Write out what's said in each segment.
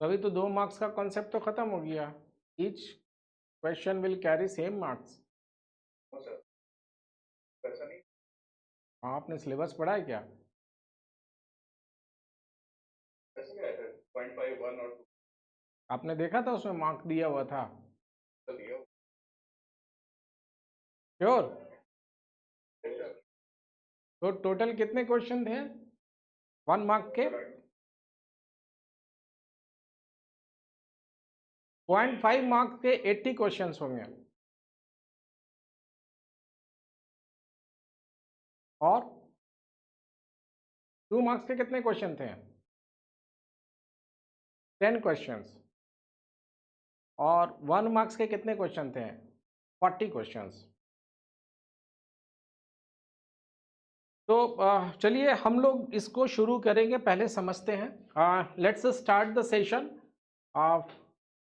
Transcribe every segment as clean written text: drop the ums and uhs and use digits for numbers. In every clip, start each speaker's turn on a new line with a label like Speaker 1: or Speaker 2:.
Speaker 1: तभी तो 2 मार्क्स का कॉन्सेप्ट तो खत्म हो गया। Each question will carry same marks. हाँ, आपने सिलेबस पढ़ा है क्या? आपने देखा था उसमें मार्क दिया हुआ था? श्योर? तो टोटल कितने क्वेश्चन थे 1 मार्क के? 0.5 मार्क के 80 क्वेश्चंस होंगे। और 2 मार्क्स के कितने क्वेश्चन थे? 10 क्वेश्चंस। और 1 मार्क्स के कितने क्वेश्चन थे? 40 क्वेश्चंस। तो चलिए हम लोग इसको शुरू करेंगे, पहले समझते हैं। Let's start the session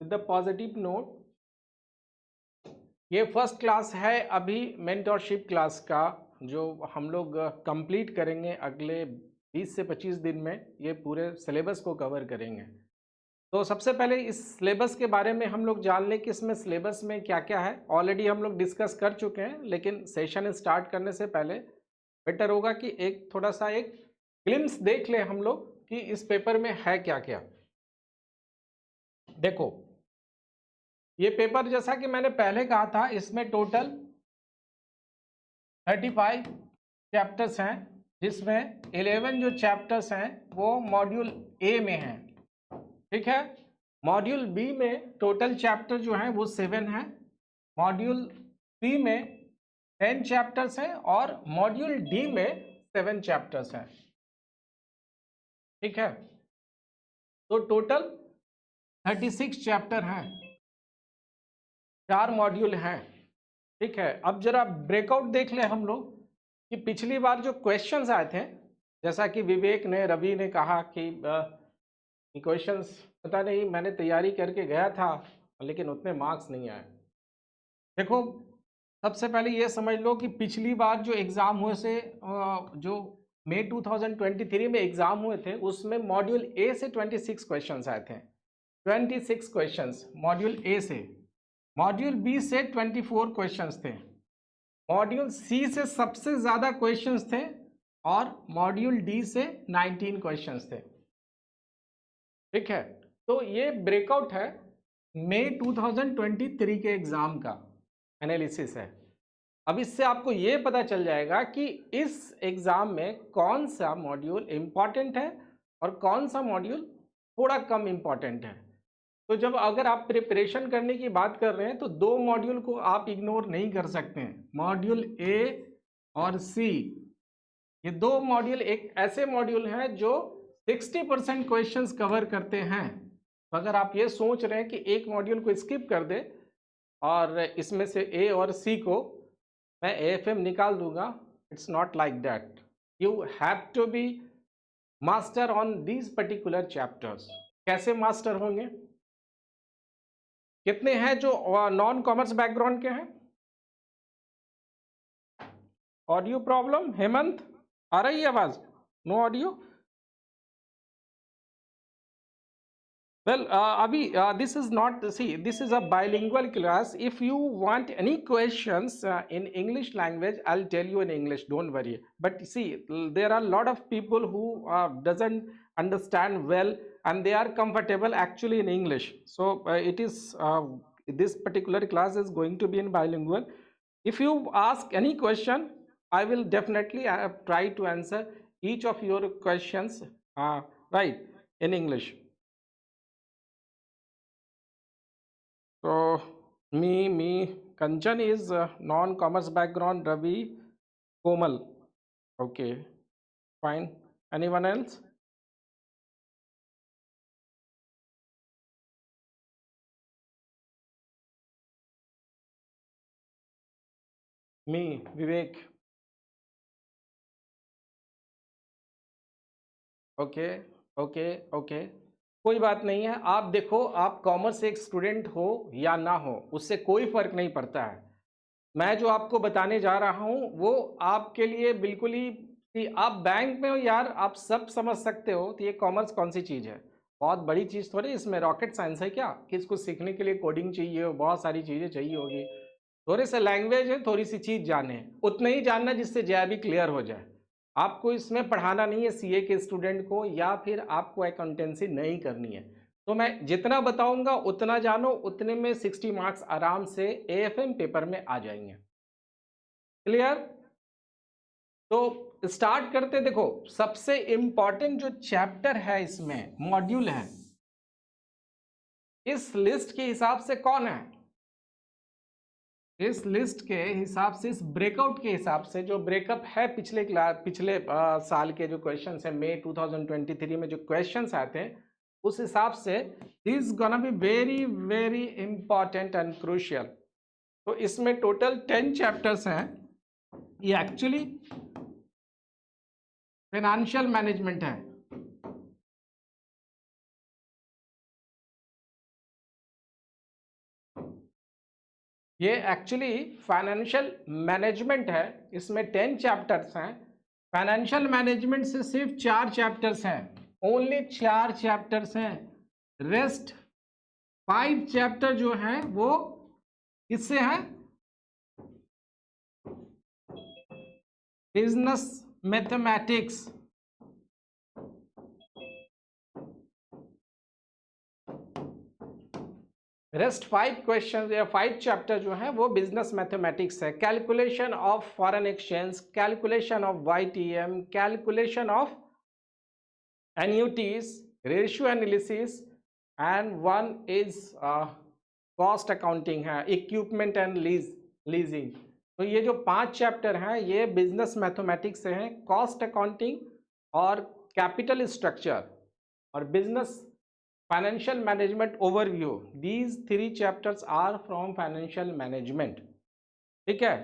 Speaker 1: with the positive note. ये फर्स्ट क्लास है अभी मेंटरशिप क्लास का, जो हम लोग कंप्लीट करेंगे अगले 20 से 25 दिन में। ये पूरे सिलेबस को कवर करेंगे। तो सबसे पहले इस सिलेबस के बारे में हम लोग जान लें कि इसमें सिलेबस में क्या क्या है। ऑलरेडी हम लोग डिस्कस कर चुके हैं, लेकिन सेशन स्टार्ट करने से पहले बेटर होगा कि एक थोड़ा सा एक ग्लिम्स देख लें हम लोग कि इस पेपर में है क्या क्या। देखो, ये पेपर जैसा कि मैंने पहले कहा था, इसमें टोटल 35 चैप्टर्स हैं, जिसमें 11 जो चैप्टर्स हैं वो मॉड्यूल ए में हैं। ठीक है। मॉड्यूल बी में टोटल चैप्टर जो है वो 7 है। मॉड्यूल सी में 10 चैप्टर्स हैं और मॉड्यूल डी में 7 चैप्टर्स हैं। ठीक है। तो टोटल 36 चैप्टर हैं, 4 मॉड्यूल हैं। ठीक है। अब जरा ब्रेकआउट देख ले हम लोग कि पिछली बार जो क्वेश्चंस आए थे, जैसा कि विवेक ने, रवि ने कहा कि क्वेश्चंस पता नहीं, मैंने तैयारी करके गया था लेकिन उतने मार्क्स नहीं आए। देखो, सबसे पहले ये समझ लो कि पिछली बार जो एग्ज़ाम हुए से जो मई 2023 में एग्ज़ाम हुए थे, उसमें मॉड्यूल ए से 26 क्वेश्चंस आए थे। 26 क्वेश्चंस मॉड्यूल ए से। मॉड्यूल बी से 24 क्वेश्चंस थे। मॉड्यूल सी से सबसे ज़्यादा क्वेश्चंस थे और मॉड्यूल डी से 19 क्वेश्चंस थे। ठीक है। तो ये ब्रेकआउट है मई 2023 के एग्ज़ाम का एनालिसिस है। अब इससे आपको ये पता चल जाएगा कि इस एग्ज़ाम में कौन सा मॉड्यूल इम्पॉर्टेंट है और कौन सा मॉड्यूल थोड़ा कम इम्पॉर्टेंट है। तो जब अगर आप प्रिपरेशन करने की बात कर रहे हैं तो 2 मॉड्यूल को आप इग्नोर नहीं कर सकते हैं, मॉड्यूल ए और सी। ये 2 मॉड्यूल एक ऐसे मॉड्यूल हैं जो 60% क्वेश्चंस कवर करते हैं। तो अगर आप ये सोच रहे हैं कि एक मॉड्यूल को स्किप कर दे और इसमें से ए और सी को मैं AFM निकाल दूंगा, it's not like that. You have to be master on these particular chapters. कैसे मास्टर होंगे? कितने हैं जो नॉन कॉमर्स बैकग्राउंड के हैं? Audio problem? हेमंत, आ रही है आवाज? No audio? Well, Abhi, this is not, see, this is a bilingual class. If you want any questions in English language, I'll tell you in English, don't worry. But see, there are a lot of people who doesn't understand well and they are comfortable actually in English. So it is, this particular class is going to be in bilingual. If you ask any question, I will definitely try to answer each of your questions, right, in English. So me, Kanchan is non-commerce background, Ravi, Komal. Okay, fine. Anyone else? Me, Vivek. Okay okay okay, कोई बात नहीं है। आप देखो, आप commerce एक student हो या ना हो, उससे कोई फर्क नहीं पड़ता है। मैं जो आपको बताने जा रहा हूँ वो आपके लिए बिल्कुल ही, कि आप बैंक में हो यार, आप सब समझ सकते हो। तो ये कॉमर्स कौन सी चीज़ है? बहुत बड़ी चीज़ थोड़ी, इसमें रॉकेट साइंस है क्या कि इसको सीखने के लिए कोडिंग चाहिए, बहुत सारी चीज़ें चाहिए होगी। थोड़े से लैंग्वेज है, थोड़ी सी चीज़ जाने, उतना ही जानना जिससे जेईई क्लियर हो जाए। आपको इसमें पढ़ाना नहीं है सीए के स्टूडेंट को, या फिर आपको अकाउंटेंसी नहीं करनी है। तो मैं जितना बताऊंगा उतना जानो, उतने में 60 मार्क्स आराम से एएफएम पेपर में आ जाएंगे। क्लियर? तो स्टार्ट करते। देखो सबसे इंपॉर्टेंट जो चैप्टर है इसमें, मॉड्यूल है, इस लिस्ट के हिसाब से कौन है, इस लिस्ट के हिसाब से, इस ब्रेकआउट के हिसाब से, जो ब्रेकअप है पिछले साल के जो क्वेश्चंस है, मई 2023 में जो क्वेश्चंस आए थे, उस हिसाब से this gonna be very very important and crucial. तो इसमें टोटल 10 चैप्टर्स हैं। ये एक्चुअली फाइनेंशियल मैनेजमेंट है। ये एक्चुअली फाइनेंशियल मैनेजमेंट है। इसमें 10 चैप्टर्स हैं। फाइनेंशियल मैनेजमेंट से सिर्फ 4 चैप्टर्स हैं, ओनली 4 चैप्टर्स हैं। रेस्ट 5 चैप्टर जो हैं वो किससे हैं, बिजनेस मैथमेटिक्स। रेस्ट 5 क्वेश्चन या 5 चैप्टर जो है वो बिजनेस मैथमेटिक्स है। Calculation of foreign exchange, calculation of YTM, calculation of annuities, ratio analysis, and one is cost accounting है, इक्विपमेंट एंड लीजिंग। तो ये जो 5 चैप्टर हैं ये बिजनेस मैथमेटिक्स से हैं। कॉस्ट अकाउंटिंग और कैपिटल स्ट्रक्चर और business financial management overview, these 3 chapters are from financial management. ठीक है,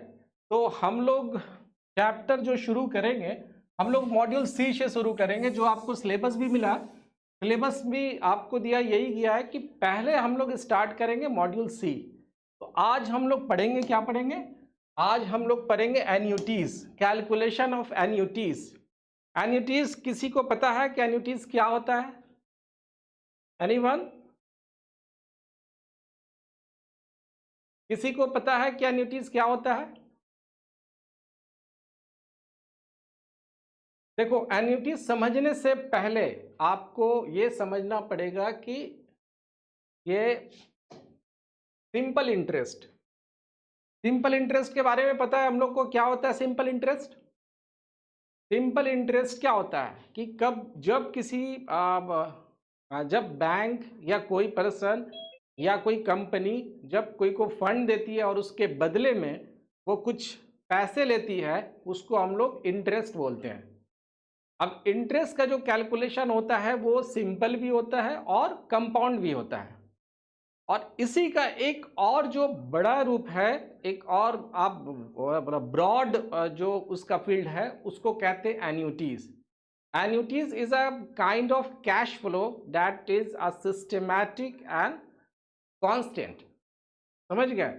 Speaker 1: तो हम लोग चैप्टर जो शुरू करेंगे, हम लोग मॉड्यूल सी से शुरू करेंगे। जो आपको सिलेबस भी मिला, सिलेबस भी आपको दिया, यही किया है कि पहले हम लोग स्टार्ट करेंगे मॉड्यूल सी। तो आज हम लोग पढ़ेंगे, क्या पढ़ेंगे आज हम लोग पढ़ेंगे एन्यूटीज, कैलकुलेशन ऑफ एन्यूटीज। एन्यूटीज किसी को पता है कि एन्यूटीज क्या होता है? एनीवन? किसी को पता है कि एन्यूटीज क्या होता है? देखो एन्यूटीज समझने से पहले आपको ये समझना पड़ेगा कि ये सिंपल इंटरेस्ट, सिंपल इंटरेस्ट के बारे में पता है हम लोग को क्या होता है सिंपल इंटरेस्ट? सिंपल इंटरेस्ट क्या होता है कि जब बैंक या कोई पर्सन या कोई कंपनी जब कोई को फंड देती है और उसके बदले में वो कुछ पैसे लेती है, उसको हम लोग इंटरेस्ट बोलते हैं। अब इंटरेस्ट का जो कैलकुलेशन होता है वो सिंपल भी होता है और कंपाउंड भी होता है। और इसी का एक और जो बड़ा रूप है, एक और आप ब्रॉड जो उसका फील्ड है, उसको कहते हैं annuities. Annuities is a kind of cash flow that is a systematic and constant. समझ गए?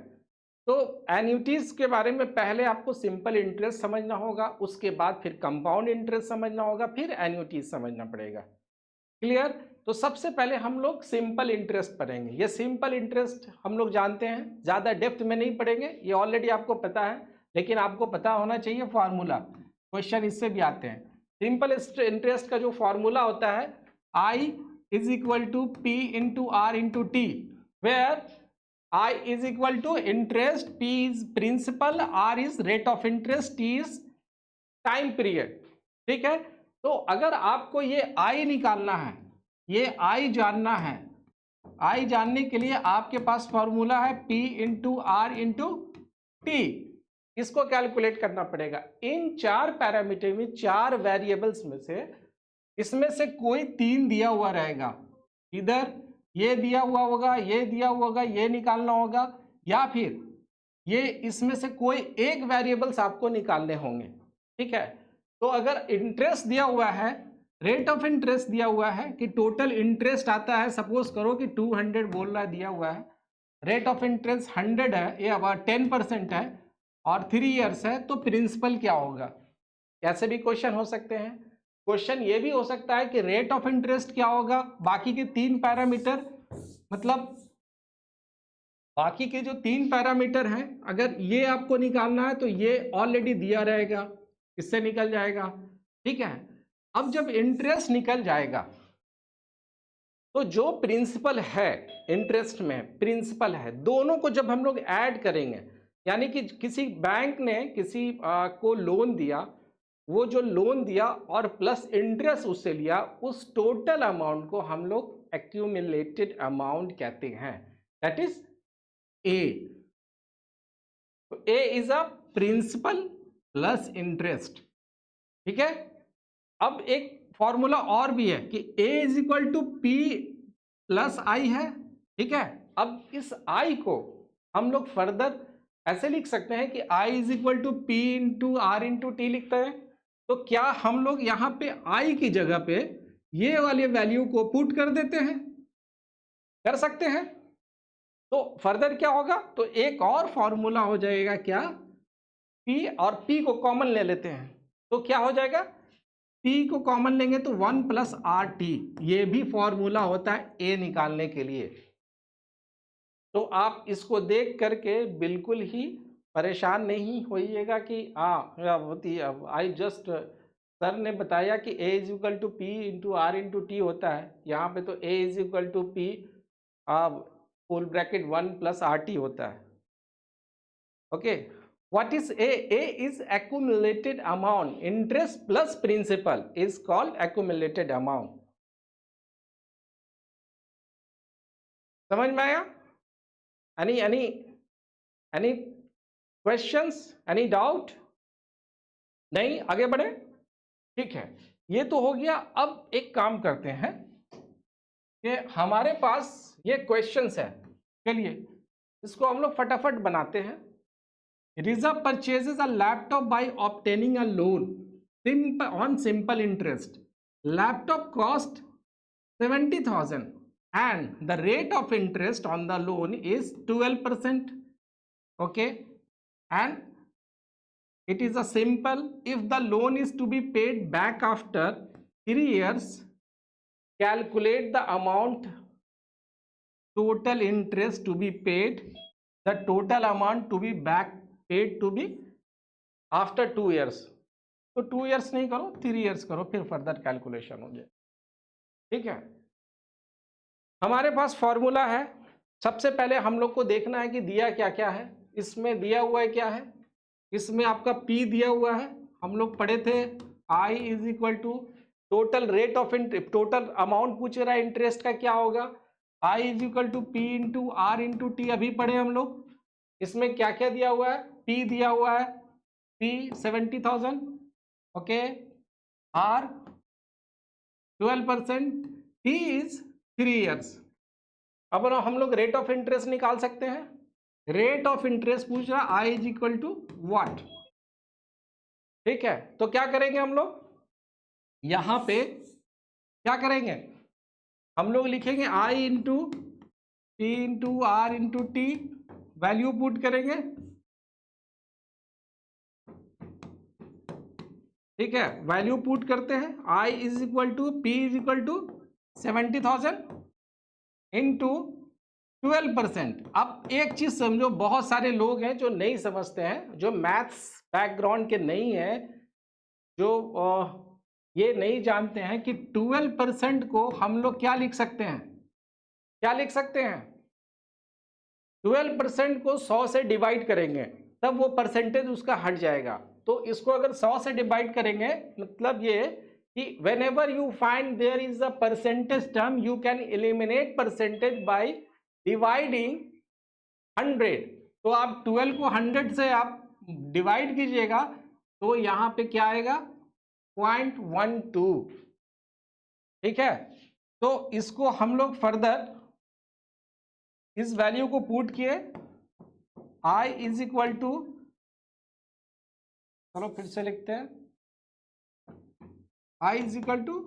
Speaker 1: तो एन्यूटीज के बारे में पहले आपको सिंपल इंटरेस्ट समझना होगा, उसके बाद फिर कंपाउंड इंटरेस्ट समझना होगा, फिर एन्यूटीज समझना पड़ेगा। क्लियर? तो सबसे पहले हम लोग सिंपल इंटरेस्ट पढ़ेंगे। ये सिंपल इंटरेस्ट हम लोग जानते हैं, ज़्यादा डेप्थ में नहीं पढ़ेंगे, ये ऑलरेडी आपको पता है, लेकिन आपको पता होना चाहिए फार्मूला, क्वेश्चन इससे भी आते हैं। सिंपल इंटरेस्ट का जो फार्मूला होता है, I is equal to P into R into T, where I is equal to interest, P is principal, R is rate of interest, T is time period. ठीक है, तो अगर आपको ये I निकालना है, ये I जानना है, I जानने के लिए आपके पास फॉर्मूला है P into R into T. इसको कैलकुलेट करना पड़ेगा। इन 4 पैरामीटर में, 4 वेरिएबल्स में से इसमें से कोई 3 दिया हुआ रहेगा, इधर ये दिया हुआ होगा, ये दिया हुआ होगा, ये निकालना होगा, या फिर ये इसमें से कोई एक वेरिएबल्स आपको निकालने होंगे। ठीक है, तो अगर इंटरेस्ट दिया हुआ है, रेट ऑफ इंटरेस्ट दिया हुआ है कि टोटल इंटरेस्ट आता है, सपोज करो कि 200 बोल रहा दिया हुआ है, रेट ऑफ इंटरेस्ट 100 है, ये अब 10% है और 3 इयर्स है, तो प्रिंसिपल क्या होगा? ऐसे भी क्वेश्चन हो सकते हैं। क्वेश्चन ये भी हो सकता है कि रेट ऑफ इंटरेस्ट क्या होगा, बाकी के 3 पैरामीटर, मतलब बाकी के जो 3 पैरामीटर हैं अगर ये आपको निकालना है तो ये ऑलरेडी दिया रहेगा, इससे निकल जाएगा। ठीक है, अब जब इंटरेस्ट निकल जाएगा तो जो प्रिंसिपल है इंटरेस्ट में, प्रिंसिपल है, दोनों को जब हम लोग ऐड करेंगे, यानी कि किसी बैंक ने किसी को लोन दिया, वो जो लोन दिया और प्लस इंटरेस्ट उससे लिया, उस टोटल अमाउंट को हम लोग एक्यूमुलेटेड अमाउंट कहते हैं, दैट इज ए। तो A is a principal plus interest. ठीक है, अब एक फॉर्मूला और भी है कि a is equal to P plus I है। ठीक है, अब इस i को हम लोग फर्दर ऐसे लिख सकते हैं कि i is equal to P into R into T लिखते हैं। तो क्या हम लोग यहाँ पे i की जगह पे ये वाले वैल्यू को पुट कर देते हैं, कर सकते हैं। तो फर्दर क्या होगा, तो एक और फॉर्मूला हो जाएगा क्या, p, और p को कॉमन ले लेते हैं तो क्या हो जाएगा, p को कॉमन लेंगे तो 1 प्लस आर टी, ये भी फॉर्मूला होता है a निकालने के लिए। तो आप इसको देख करके बिल्कुल ही परेशान नहीं होइएगा कि आई जस्ट सर ने बताया कि a is equal to P into R into T होता है, यहाँ पे तो a is equal to P full bracket 1 plus R T होता है। Okay, what is a? A is accumulated amount, interest plus principal is called accumulated amount। समझ में आया? any questions, any doubt? नहीं, आगे बढ़े। ठीक है, ये तो हो गया। अब एक काम करते हैं कि हमारे पास ये क्वेश्चंस है, चलिए इसको हम लोग फटाफट बनाते हैं। Rizab purchases a laptop by obtaining a loan on simple interest. Laptop cost 70,000 and the rate of interest on the loan is 12%. Okay, and it is a simple. If the loan is to be paid back after 3 years, calculate the amount total interest to be paid, the total amount to be back paid to be after 2 years। तो 2 years नहीं करो, 3 years करो, फिर further calculation हो जाए। ठीक है, हमारे पास फॉर्मूला है। सबसे पहले हम लोग को देखना है कि दिया क्या क्या है। इसमें दिया हुआ है क्या है, इसमें आपका P दिया हुआ है, हम लोग पढ़े थे I is equal to total rate of interest, total amount पूछ रहा है इंटरेस्ट का क्या होगा, I is equal to P into R into T, अभी पढ़े हम लोग। इसमें क्या क्या दिया हुआ है, P दिया हुआ है, P 70,000, okay, R 12%, T is 3 years। अब हम लोग रेट ऑफ इंटरेस्ट निकाल सकते हैं। रेट ऑफ इंटरेस्ट पूछ रहा I is equal to what. ठीक है, तो क्या करेंगे हम लोग, यहां पे क्या करेंगे, हम लोग लिखेंगे I into P into R into T, value put करेंगे। ठीक है, वैल्यू पुट करते हैं, I is equal to P is equal to 70,000 into 12%। अब एक चीज समझो, बहुत सारे लोग हैं जो नहीं समझते हैं, जो मैथ्स बैकग्राउंड के नहीं है, जो ये नहीं जानते हैं कि 12% को हम लोग क्या लिख सकते हैं, क्या लिख सकते हैं, 12% को 100 से डिवाइड करेंगे तब वो परसेंटेज उसका हट जाएगा। तो इसको अगर 100 से डिवाइड करेंगे, मतलब ये कि whenever you find there is a percentage term, you can eliminate percentage by dividing 100। तो आप 12 को 100 से आप डिवाइड कीजिएगा तो यहाँ पे क्या आएगा, 0.12। ठीक है, तो इसको हम लोग फर्दर इस वैल्यू को पुट किए, I इज इक्वल टू, चलो फिर से लिखते हैं, I is equal to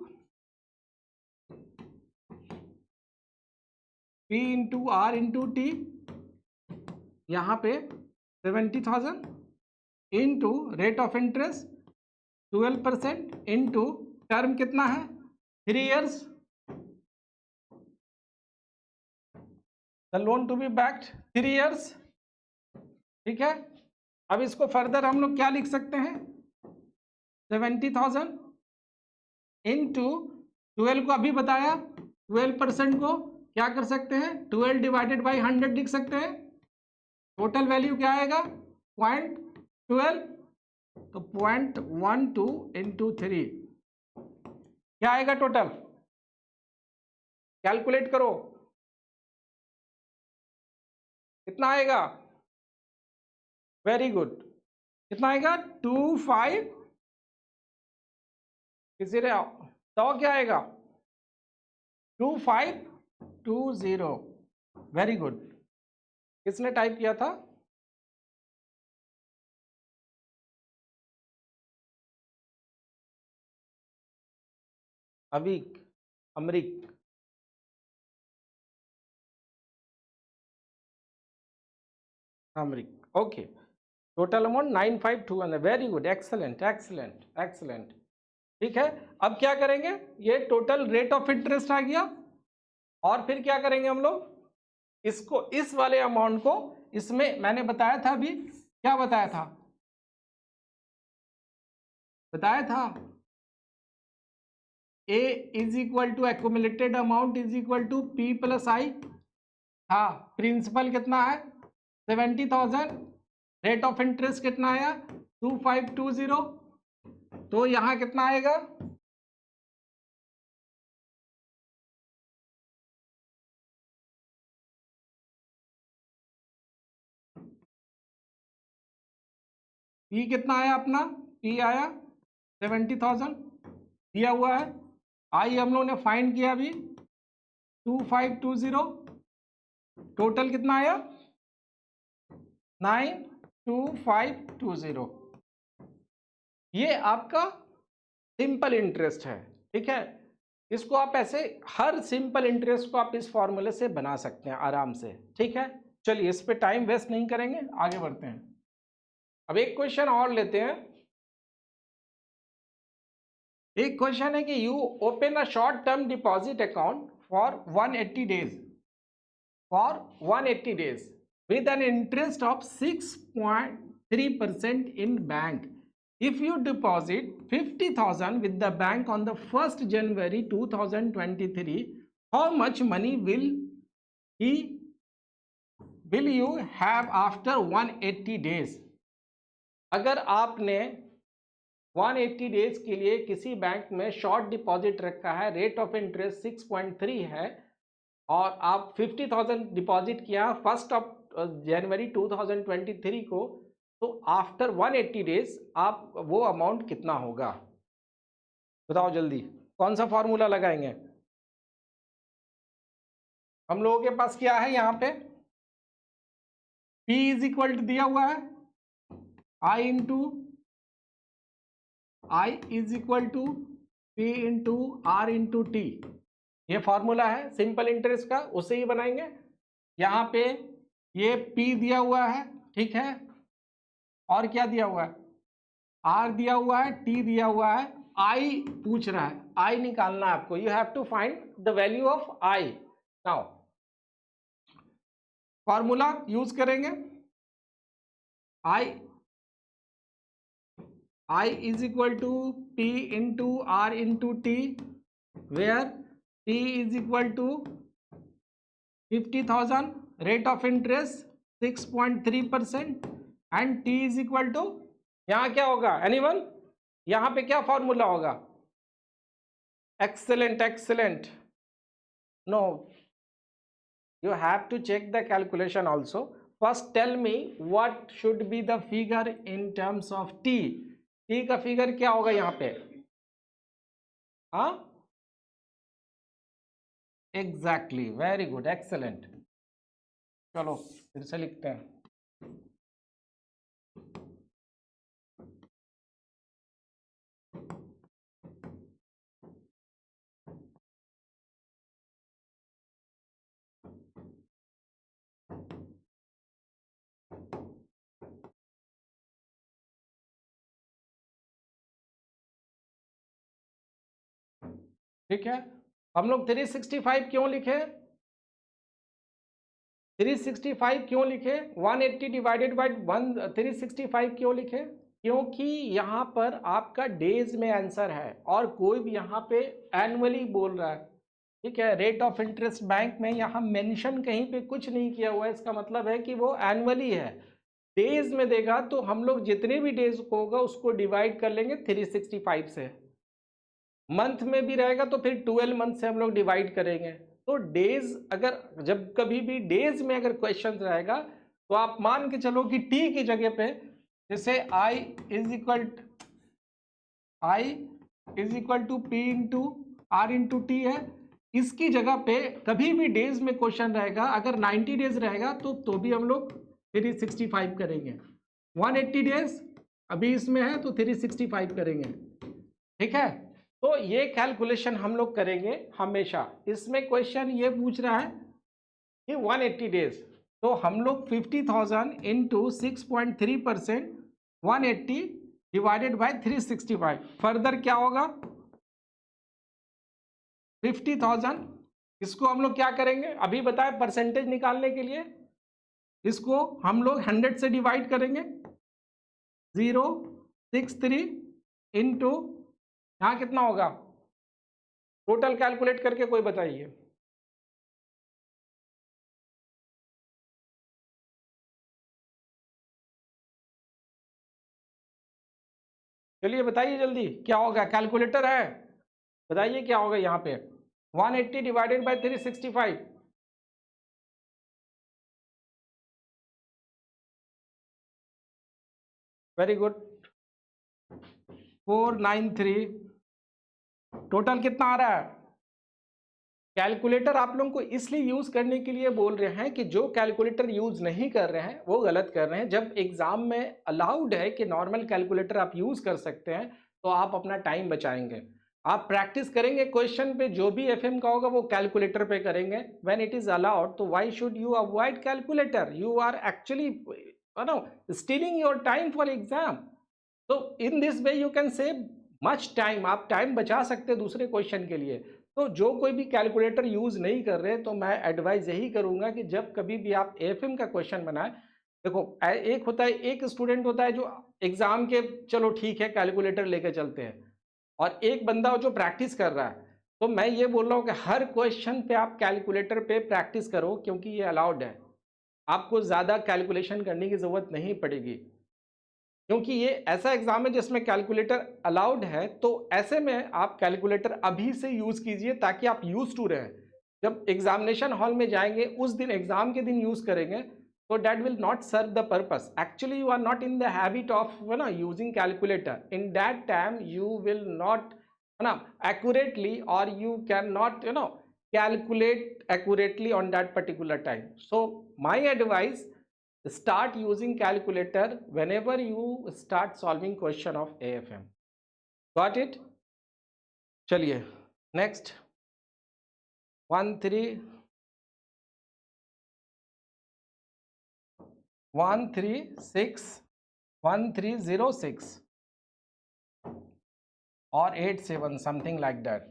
Speaker 1: P into R into T, यहाँ पे 70,000 into rate of interest 12% into term कितना है 3 years, the loan to be backed 3 years। ठीक है, अब इसको फर्दर हम लोग क्या लिख सकते हैं 70,000 इंटू 12 को अभी बताया 12% को क्या कर सकते हैं 12 डिवाइडेड बाई 100 लिख सकते हैं। टोटल वैल्यू क्या आएगा 0.12, तो 0.12 इंटू 3 क्या आएगा टोटल, कैलकुलेट करो कितना आएगा। वेरी गुड, कितना आएगा 25, किसी ने तो क्या आएगा 2520। वेरी गुड, किसने टाइप किया था Avik, Amrik, Amrik, okay. Total amount 95200। Very good, excellent excellent excellent. ठीक है, अब क्या करेंगे, ये टोटल रेट ऑफ इंटरेस्ट आ गया, और फिर क्या करेंगे हम लोग इसको, इस वाले अमाउंट को इसमें मैंने बताया था अभी, क्या बताया था, बताया था A is equal to accumulated amount is equal to P plus I. हाँ, प्रिंसिपल कितना है 70,000, रेट ऑफ इंटरेस्ट कितना आया 2520, तो यहां कितना आएगा P कितना आया अपना, P आया 70,000 दिया हुआ है। आई हम लोगों ने फाइंड किया अभी 2520, टोटल कितना आया 92520। ये आपका सिंपल इंटरेस्ट है। ठीक है, इसको आप ऐसे हर सिंपल इंटरेस्ट को आप इस फॉर्मूले से बना सकते हैं आराम से। ठीक है, चलिए इस पे टाइम वेस्ट नहीं करेंगे, आगे बढ़ते हैं। अब एक क्वेश्चन और लेते हैं। एक क्वेश्चन है कि you open a short term deposit account for 180 days, for 180 days with an interest of 6.3% in bank. If you deposit 50,000 with the bank on the 1st January 2023, how much money will you have after 180 days? अगर आपने 180 days के लिए किसी bank में short deposit रखा है, rate of interest 6.3 है, और आप 50,000 डिपॉजिट किया 1 जनवरी 2023 को, तो आफ्टर 180 डेज आप वो अमाउंट कितना होगा, बताओ जल्दी। कौन सा फॉर्मूला लगाएंगे हम लोगों के पास, क्या है यहाँ पे P इज इक्वल टू दिया हुआ है I into I is equal to P into R into T। ये फॉर्मूला है सिंपल इंटरेस्ट का, उसे ही बनाएंगे। यहाँ पे ये P दिया हुआ है, ठीक है, और क्या दिया हुआ है R दिया हुआ है, T दिया हुआ है, I पूछ रहा है, I निकालना है आपको। You have to find the value of I। Now formula use करेंगे, I is equal to P into R into T, where P is equal to 50,000, rate of interest 6.3%, and T is equal to, यहाँ क्या होगा anyone, यहाँ पे क्या formula होगा, excellent excellent. No, you have to check the calculation also. First tell me what should be the figure in terms of T. T का figure क्या होगा यहाँ पे, हाँ एग्जैक्टली, वेरी गुड एक्सेलेंट। चलो फिर से लिखते हैं। ठीक है, हम लोग 365 क्यों लिखे, 365 क्यों लिखे, 180 डिवाइडेड बाई 365 क्यों लिखे, क्योंकि यहाँ पर आपका डेज में आंसर है और कोई भी यहाँ पे एनुअली बोल रहा है। ठीक है, रेट ऑफ इंटरेस्ट बैंक में यहाँ मेंशन कहीं पे कुछ नहीं किया हुआ है, इसका मतलब है कि वो एनुअली है। डेज में देगा तो हम लोग जितने भी डेज को होगा उसको डिवाइड कर लेंगे 365 से, मंथ में भी रहेगा तो फिर 12 मंथ से हम लोग डिवाइड करेंगे। तो डेज अगर जब कभी भी डेज में अगर क्वेश्चन रहेगा तो आप मान के चलो कि टी की जगह पे जैसे I is equal to P into R into T है, इसकी जगह पे कभी भी डेज में क्वेश्चन रहेगा, अगर 90 डेज रहेगा तो भी हम लोग 365 करेंगे, 180 डेज अभी इसमें है तो 365 करेंगे। ठीक है, तो ये कैलकुलेशन हम लोग करेंगे हमेशा। इसमें क्वेश्चन ये पूछ रहा है कि 180 डेज, तो हम लोग 50,000 इंटू 6.3%, 180 डिवाइडेड बाय 365, फर्दर क्या होगा 50,000, इसको हम लोग क्या करेंगे अभी बताए परसेंटेज निकालने के लिए, इसको हम लोग 100 से डिवाइड करेंगे, 063 इंटू यहाँ कितना होगा, टोटल कैलकुलेट करके कोई बताइए। चलिए बताइए जल्दी क्या होगा, कैलकुलेटर है, बताइए क्या होगा यहाँ पे 180 divided by 365, very good 493, total कितना आ रहा है। कैलकुलेटर आप लोगों को इसलिए यूज करने के लिए बोल रहे हैं कि जो कैलकुलेटर यूज नहीं कर रहे हैं वो गलत कर रहे हैं। जब एग्जाम में अलाउड है कि नॉर्मल कैलकुलेटर आप यूज कर सकते हैं तो आप अपना टाइम बचाएंगे, आप प्रैक्टिस करेंगे क्वेश्चन पे, जो भी एफएम का होगा वो कैलकुलेटर पे करेंगे व्हेन इट इज अलाउड। तो why should you avoid calculator, you are actually stealing your time for exam. तो in this way you can save much time, आप टाइम बचा सकते हैं दूसरे क्वेश्चन के लिए। तो जो कोई भी कैलकुलेटर यूज नहीं कर रहे तो मैं एडवाइस यही करूंगा कि जब कभी भी आप एफएम का क्वेश्चन बनाए, देखो एक होता है, एक स्टूडेंट होता है जो एग्जाम के चलो ठीक है कैलकुलेटर लेके चलते हैं, और एक बंदा जो प्रैक्टिस कर रहा है। तो मैं ये बोल रहा हूँ कि हर क्वेश्चन पे आप कैलकुलेटर पे प्रैक्टिस करो क्योंकि ये अलाउड है, आपको ज़्यादा कैलकुलेशन करने की ज़रूरत नहीं पड़ेगी, क्योंकि ये ऐसा एग्जाम है जिसमें कैलकुलेटर अलाउड है। तो ऐसे में आप कैलकुलेटर अभी से यूज़ कीजिए ताकि आप यूज टू रहें, जब एग्जामिनेशन हॉल में जाएंगे उस दिन एग्जाम के दिन यूज़ करेंगे तो that will not serve the purpose. Actually you are not in the habit of using calculator, in that time you will not accurately, or you cannot calculate accurately on that particular time. So my advice, start using calculator whenever you start solving question of AFM. Got it? चलिए next 1306 और 87 something like that,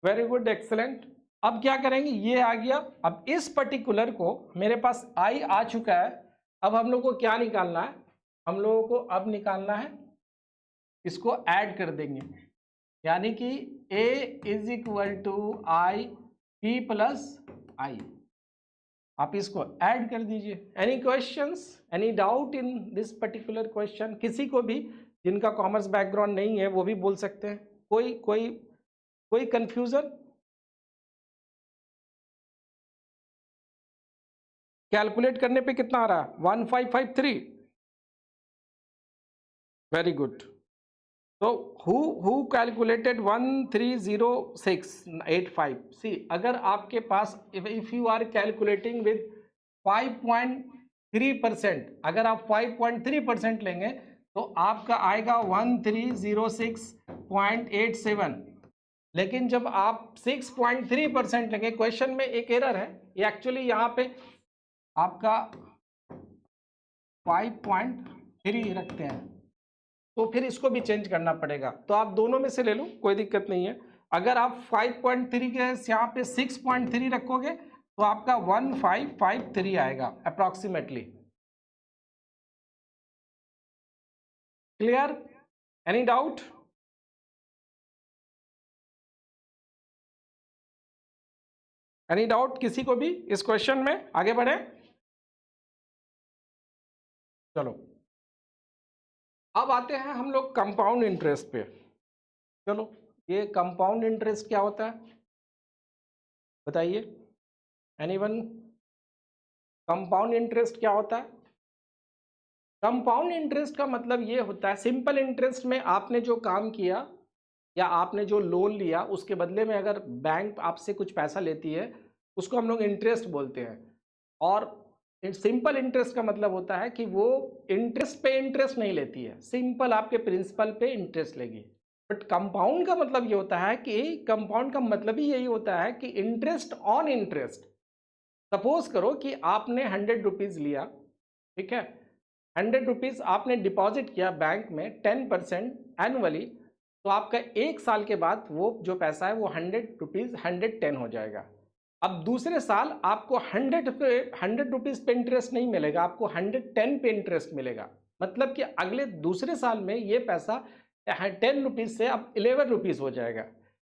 Speaker 1: very good excellent. अब क्या करेंगे, ये आ गया, अब इस particular को मेरे पास आई आ चुका है, अब हम लोग को क्या निकालना है, हम लोगों को अब निकालना है, इसको ऐड कर देंगे, यानी कि A is equal to I P plus I, आप इसको ऐड कर दीजिए। Any questions, any doubt in this particular question, किसी को भी जिनका कॉमर्स बैकग्राउंड नहीं है वो भी बोल सकते हैं, कोई कोई कोई कंफ्यूजन। कैलकुलेट करने पे कितना आ रहा है 1553, वेरी गुड। तो who calculated 130685, सी अगर आपके पास if you are calculating with 5.3%, अगर आप 5.3% लेंगे तो आपका आएगा 1306.87, लेकिन जब आप 6.3% लेंगे, क्वेश्चन में एक एरर है, ये एक्चुअली यहाँ पे आपका 5.3 रखते हैं, तो फिर इसको भी चेंज करना पड़ेगा, तो आप दोनों में से ले लो कोई दिक्कत नहीं है। अगर आप 5.3 के यहाँ पे 6.3 रखोगे तो आपका 1553 आएगा approximately. Clear? Any doubt? Any doubt किसी को भी इस क्वेश्चन में? आगे बढ़े, चलो अब आते हैं हम लोग कंपाउंड इंटरेस्ट पे। चलो, ये कंपाउंड इंटरेस्ट क्या होता है बताइए, एनीवन? कंपाउंड इंटरेस्ट क्या होता है? कंपाउंड इंटरेस्ट का मतलब ये होता है, सिंपल इंटरेस्ट में आपने जो काम किया या आपने जो लोन लिया उसके बदले में अगर बैंक आपसे कुछ पैसा लेती है उसको हम लोग इंटरेस्ट बोलते हैं। और सिंपल इंटरेस्ट का मतलब होता है कि वो इंटरेस्ट पे इंटरेस्ट नहीं लेती है, सिंपल आपके प्रिंसिपल पे इंटरेस्ट लेगी। बट कंपाउंड का मतलब ये होता है कि कंपाउंड का मतलब ही यही होता है कि इंटरेस्ट ऑन इंटरेस्ट। सपोज करो कि आपने 100 रुपीज लिया, ठीक है, 100 रुपीज आपने डिपॉजिट किया बैंक में 10% एनुअली, तो आपका एक साल के बाद वो जो पैसा है वो 100 रुपीज 110 हो जाएगा। अब दूसरे साल आपको 100 रुपीज पे इंटरेस्ट नहीं मिलेगा, आपको 110 पे इंटरेस्ट मिलेगा। मतलब कि अगले दूसरे साल में ये पैसा 10 रुपीज से अब 11 रुपीज हो जाएगा।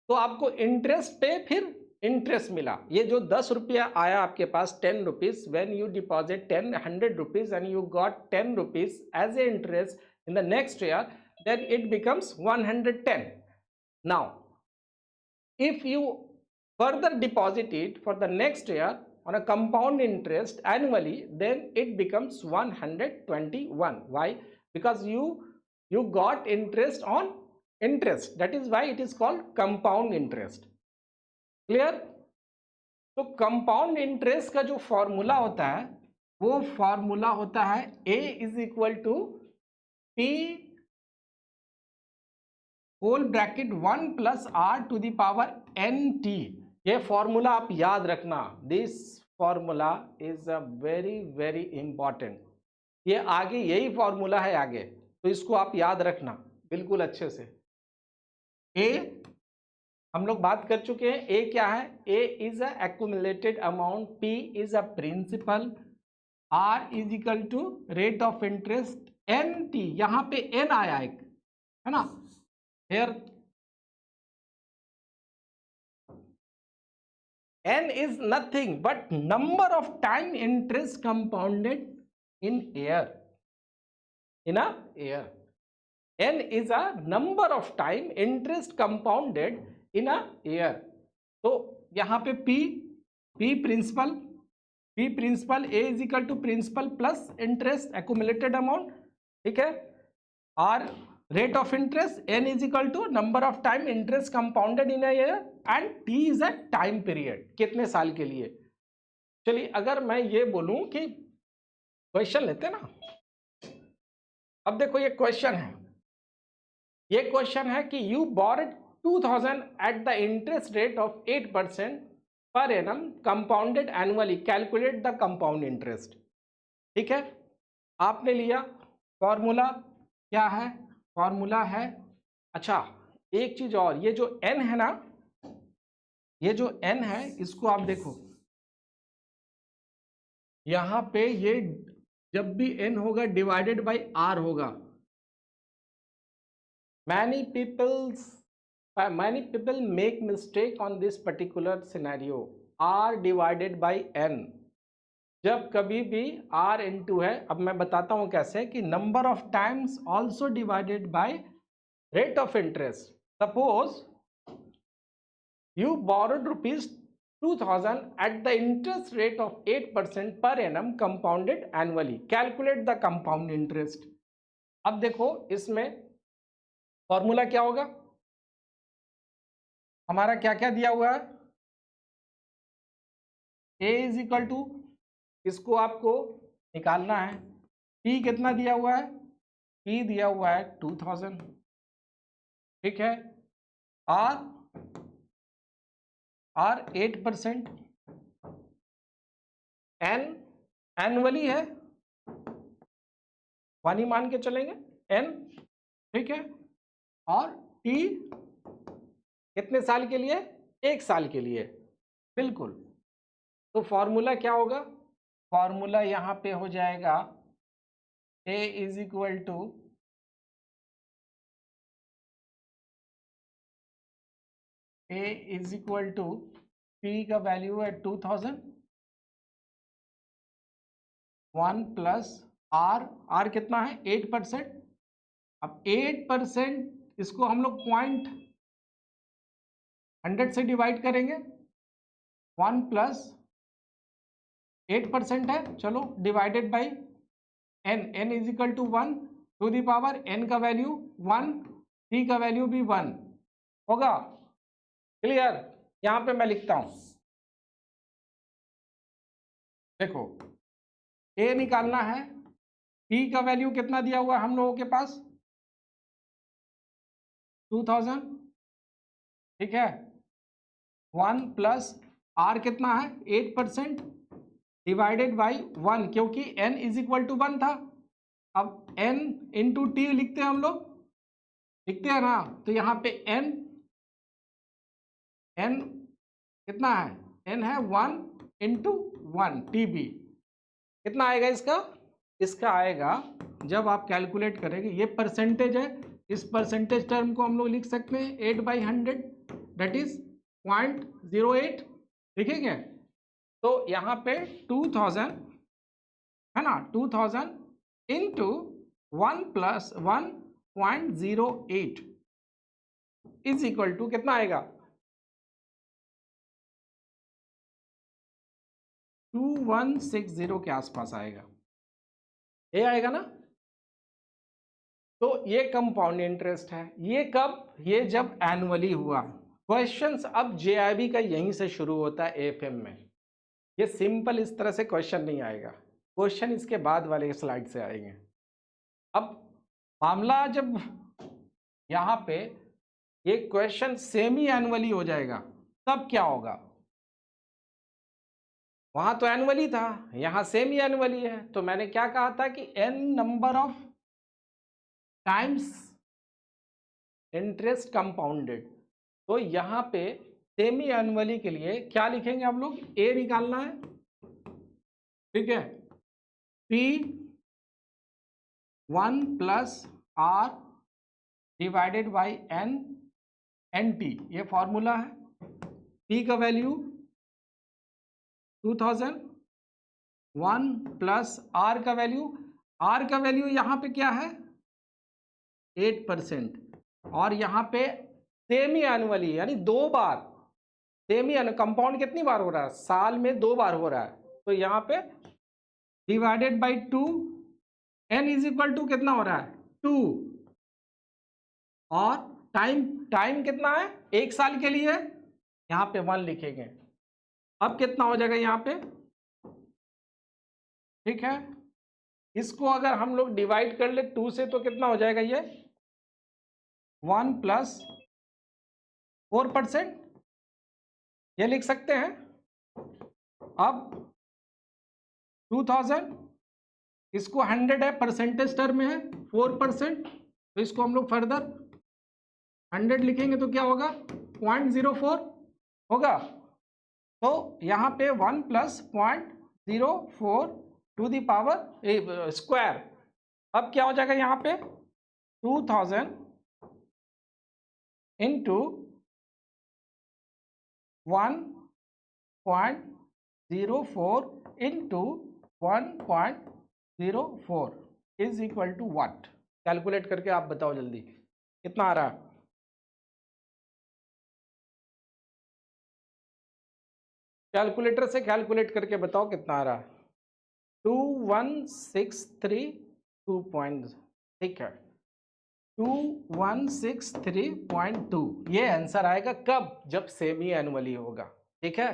Speaker 1: तो आपको इंटरेस्ट पे फिर इंटरेस्ट मिला। ये जो 10 रुपया आया आपके पास 10 rupees, when you deposit 100 rupees and you got 10 rupees as a interest in the next year, then it becomes 110. Now, if you further deposit it for the next year on a compound interest annually, then it becomes 121. Why? Because you got interest on interest. That is why it is called compound interest. Clear? तो compound interest का जो formula होता है वो formula होता है A is equal to P whole bracket 1 plus R to the power NT। ये formula आप याद रखना, this formula is a very very important. ये आगे यही फॉर्मूला है आगे, तो इसको आप याद रखना बिल्कुल अच्छे से। ए हम लोग बात कर चुके हैं, ए क्या है? A is a accumulated amount, P is a principal, R is equal to rate of interest, N T, यहां पे एन आया एक, है ना? Here n is nothing but number of time interest compounded in year. In a year, n is a number of time interest compounded in a year. तो यहाँ पे p principal, a is equal to principal plus interest accumulated amount, ठीक है, r rate of interest, n is equal to number of time interest compounded in a year and t is a time period, कितने साल के लिए। चलिए अगर मैं ये बोलूं कि क्वेश्चन लेते ना, अब देखो ये क्वेश्चन है, ये क्वेश्चन है कि you borrowed 2000 at the interest rate of 8% per annum compounded annually, calculate the compound interest। ठीक है, आपने लिया, फॉर्मूला क्या है? फॉर्मूला है, अच्छा एक चीज और, ये जो n है ना, ये जो n है इसको आप देखो, यहां पे ये जब भी n होगा डिवाइडेड बाय r होगा। many people make mistake on this particular scenario, r divided by n। जब कभी भी r इंटू है, अब मैं बताता हूं कैसे, कि number of times also divided by rate of interest. Suppose you borrowed rupees 2000 at the interest rate of 8% per annum compounded annually, calculate the compound interest। अब देखो इसमें फॉर्मूला क्या होगा, हमारा क्या क्या दिया हुआ है, a इज इक्वल टू, इसको आपको निकालना है, p कितना दिया हुआ है, p दिया हुआ है 2000, ठीक है, r 8%, n एनुअली है, 1 ही मान के चलेंगे n, ठीक है, और t कितने साल के लिए? 1 साल के लिए, बिल्कुल। तो फॉर्मूला क्या होगा? फॉर्मूला यहाँ पे हो जाएगा A is equal to P का वैल्यू है 2000, 1 प्लस R कितना है? 8%। अब 8% इसको हम लोग 0.100 से डिवाइड करेंगे, 1 प्लस 8% है, चलो divided by n is equal to 1 to the power n का वैल्यू 1, p का वैल्यू भी 1 होगा। क्लियर? यहां पे मैं लिखता हूं, देखो a निकालना है, p का वैल्यू कितना दिया हुआ है हम लोगों के पास? 2000, ठीक है। 1 प्लस r कितना है? 8% डिवाइडेड बाई 1, क्योंकि n इज इक्वल टू 1 था। अब n इंटू टी लिखते हैं हम लोग, लिखते हैं ना। तो यहाँ पे n कितना है? n है 1 इंटू 1 TB। कितना आएगा इसका? इसका आएगा, जब आप कैलकुलेट करेंगे, ये परसेंटेज है, इस परसेंटेज टर्म को हम लोग लिख सकते हैं 8/100, दैट इज 0.08, ठीक है क्या? तो यहाँ पे 2000 है ना, 2000 into 1 plus 1.08 is equal to कितना आएगा? 2160 के आसपास आएगा, ये आएगा ना। तो ये कंपाउंड इंटरेस्ट है। ये कब? ये जब एनुअली हुआ। क्वेश्चंस अब जेआईबी का यहीं से शुरू होता है एएफएम में। ये सिंपल इस तरह से क्वेश्चन नहीं आएगा, क्वेश्चन इसके बाद वाले स्लाइड से आएंगे। अब मामला जब यहाँ पे ये क्वेश्चन सेमी एनुअली हो जाएगा, तब क्या होगा? वहां तो एनुअली था, यहां सेमी एनुअली है। तो मैंने क्या कहा था कि n number of times interest compounded. तो यहाँ पे सेमी एनुअली के लिए क्या लिखेंगे हम लोग? a निकालना है, ठीक है। p 1 plus r divided by nt, ये फॉर्मूला है। p का वैल्यू 2000, 1 प्लस r का वैल्यू यहाँ पे क्या है? 8%। और यहाँ पे सेमी एनुअली, यानी 2 बार। सेमी कंपाउंड कितनी बार हो रहा है? साल में 2 बार हो रहा है। तो यहाँ पे divided by 2, n is equal to कितना हो रहा है? 2, और टाइम कितना है? 1 साल के लिए, यहाँ पे 1 लिखेंगे। अब कितना हो जाएगा यहाँ पे? ठीक है, इसको अगर हम लोग डिवाइड कर ले 2 से, तो कितना हो जाएगा? ये 1 प्लस 4%, ये लिख सकते हैं। अब 2000, इसको 100 है, परसेंटेज टर्म में है 4%, तो इसको हम लोग फर्दर 100 लिखेंगे तो क्या होगा? 0.04 होगा। तो यहाँ पे 1 plus 0.04 to the power square. अब क्या हो जाएगा यहाँ पे? 2000 into 1.04 into 1.04 is equal to what? Calculate करके आप बताओ जल्दी, कितना आ रहा है? कैलकुलेटर से कैलकुलेट करके बताओ कितना आ रहा है? 2163.2, ठीक है, 2163.2 ये आंसर आएगा। कब? जब सेमी एनुअली होगा, ठीक है।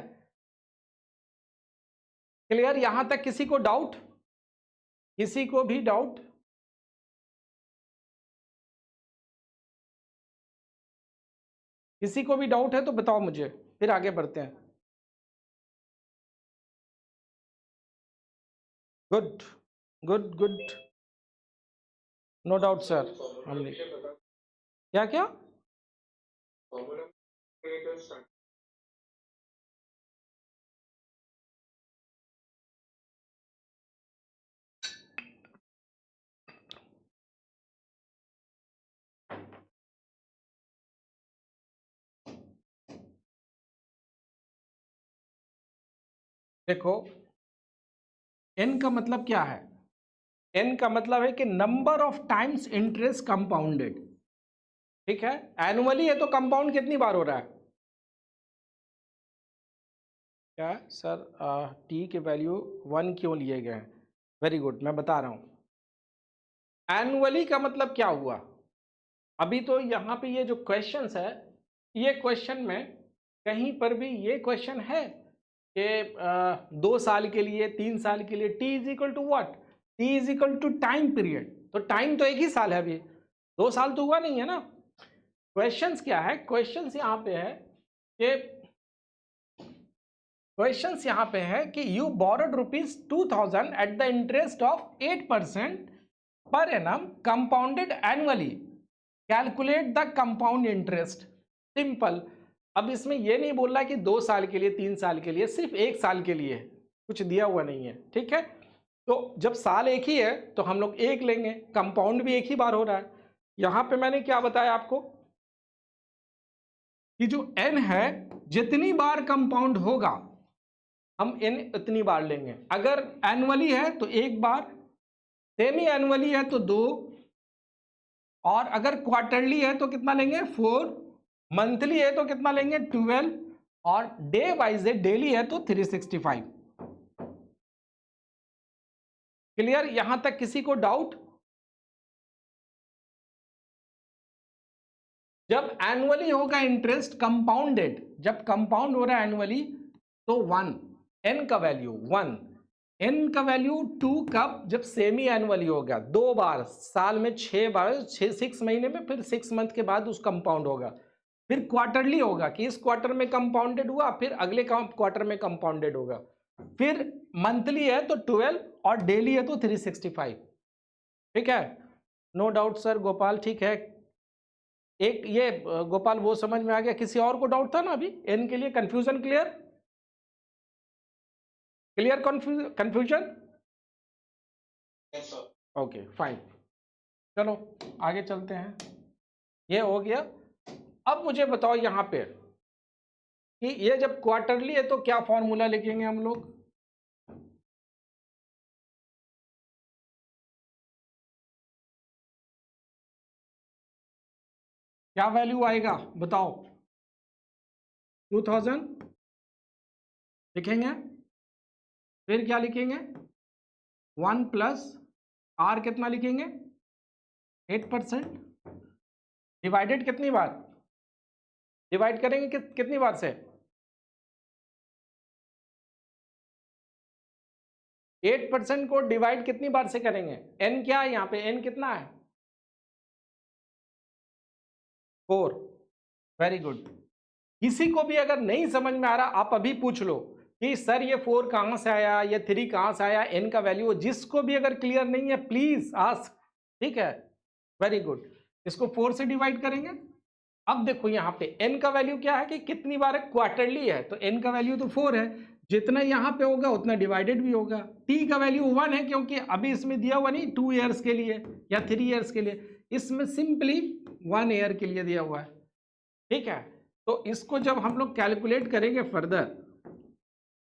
Speaker 1: क्लियर? यहां तक किसी को डाउट? किसी को भी डाउट? किसी को भी डाउट है तो बताओ मुझे, फिर आगे बढ़ते हैं। Good good good, no doubt sir. हमने क्या क्या देखो एन का मतलब क्या है, एन का मतलब है कि number of times interest compounded, ठीक है। एनुअली है तो कंपाउंड कितनी बार हो रहा है, क्या सर टी के वैल्यू 1 क्यों लिए गए हैं, वेरी गुड, मैं बता रहा हूं। एनुअली का मतलब क्या हुआ, अभी तो यहाँ पे ये जो क्वेश्चंस है, ये क्वेश्चन में कहीं पर भी ये क्वेश्चन है कि 2 साल के लिए, 3 साल के लिए, T is equal to what, T is equal to time period, तो टाइम तो एक ही साल है, अभी 2 साल तो हुआ नहीं है ना। क्वेश्चंस क्या है, क्वेश्चंस यहाँ पे है कि क्वेश्चंस यहाँ पे है कि you borrowed ₹2000 at the interest of 8% per annum compounded annually, calculate the compound interest, simple. अब इसमें यह नहीं बोल रहा कि 2 साल के लिए, 3 साल के लिए, सिर्फ 1 साल के लिए, कुछ दिया हुआ नहीं है, ठीक है। तो जब साल एक ही है तो हम लोग 1 लेंगे, कंपाउंड भी एक ही बार हो रहा है। यहां पे मैंने क्या बताया आपको कि जो n है जितनी बार कंपाउंड होगा हम n उतनी बार लेंगे। अगर एनुअली है तो 1 बार, सेमी एनुअली है तो 2, और अगर क्वार्टरली है तो कितना लेंगे 4, मंथली है तो कितना लेंगे 12, और डे वाइज है, डेली है तो 365। क्लियर, यहां तक किसी को डाउट? जब एनुअली होगा इंटरेस्ट कंपाउंडेड, जब कंपाउंड हो रहा है एनुअली तो 1, n का वैल्यू 1, n का वैल्यू 2 कब, जब सेमी एनुअली होगा, 2 बार साल में, 6 बार, 6 महीने में, फिर 6 मंथ के बाद उस कंपाउंड होगा। फिर क्वार्टरली होगा कि इस क्वार्टर में कंपाउंडेड हुआ, फिर अगले क्वार्टर में कंपाउंडेड होगा। फिर मंथली है तो 12, और डेली है तो 365, ठीक है। नो डाउट सर गोपाल, ठीक है। एक ये गोपाल वो समझ में आ गया, किसी और को डाउट था ना अभी एन के लिए, confusion clear, clear confusion? Okay fine, चलो आगे चलते हैं, ये हो गया। अब मुझे बताओ यहां पे कि ये जब क्वार्टरली है तो क्या फॉर्मूला लिखेंगे हम लोग, क्या वैल्यू आएगा बताओ, 2000 लिखेंगे, फिर क्या लिखेंगे 1 प्लस आर, कितना लिखेंगे 8%, डिवाइडेड कितनी बार, डिवाइड करेंगे कितनी बार से, 8% को डिवाइड कितनी बार से करेंगे, n क्या है यहाँ पे, n कितना है 4, वेरी गुड। किसी को भी अगर नहीं समझ में आ रहा आप अभी पूछ लो कि सर ये 4 कहां से आया, ये 3 कहां से आया, n का वैल्यू, जिसको भी अगर क्लियर नहीं है प्लीज आस्क, ठीक है, वेरी गुड। इसको 4 से डिवाइड करेंगे। अब देखो यहाँ पे n का वैल्यू क्या है कि कितनी बार क्वार्टरली है, तो n का वैल्यू तो 4 है, जितना यहाँ पे होगा उतना डिवाइडेड भी होगा। t का वैल्यू 1 है क्योंकि अभी इसमें दिया हुआ नहीं 2 ईयर्स के लिए या 3 ईयर्स के लिए, इसमें सिंपली 1 ईयर के लिए दिया हुआ है, ठीक है। तो इसको जब हम लोग कैलकुलेट करेंगे फर्दर,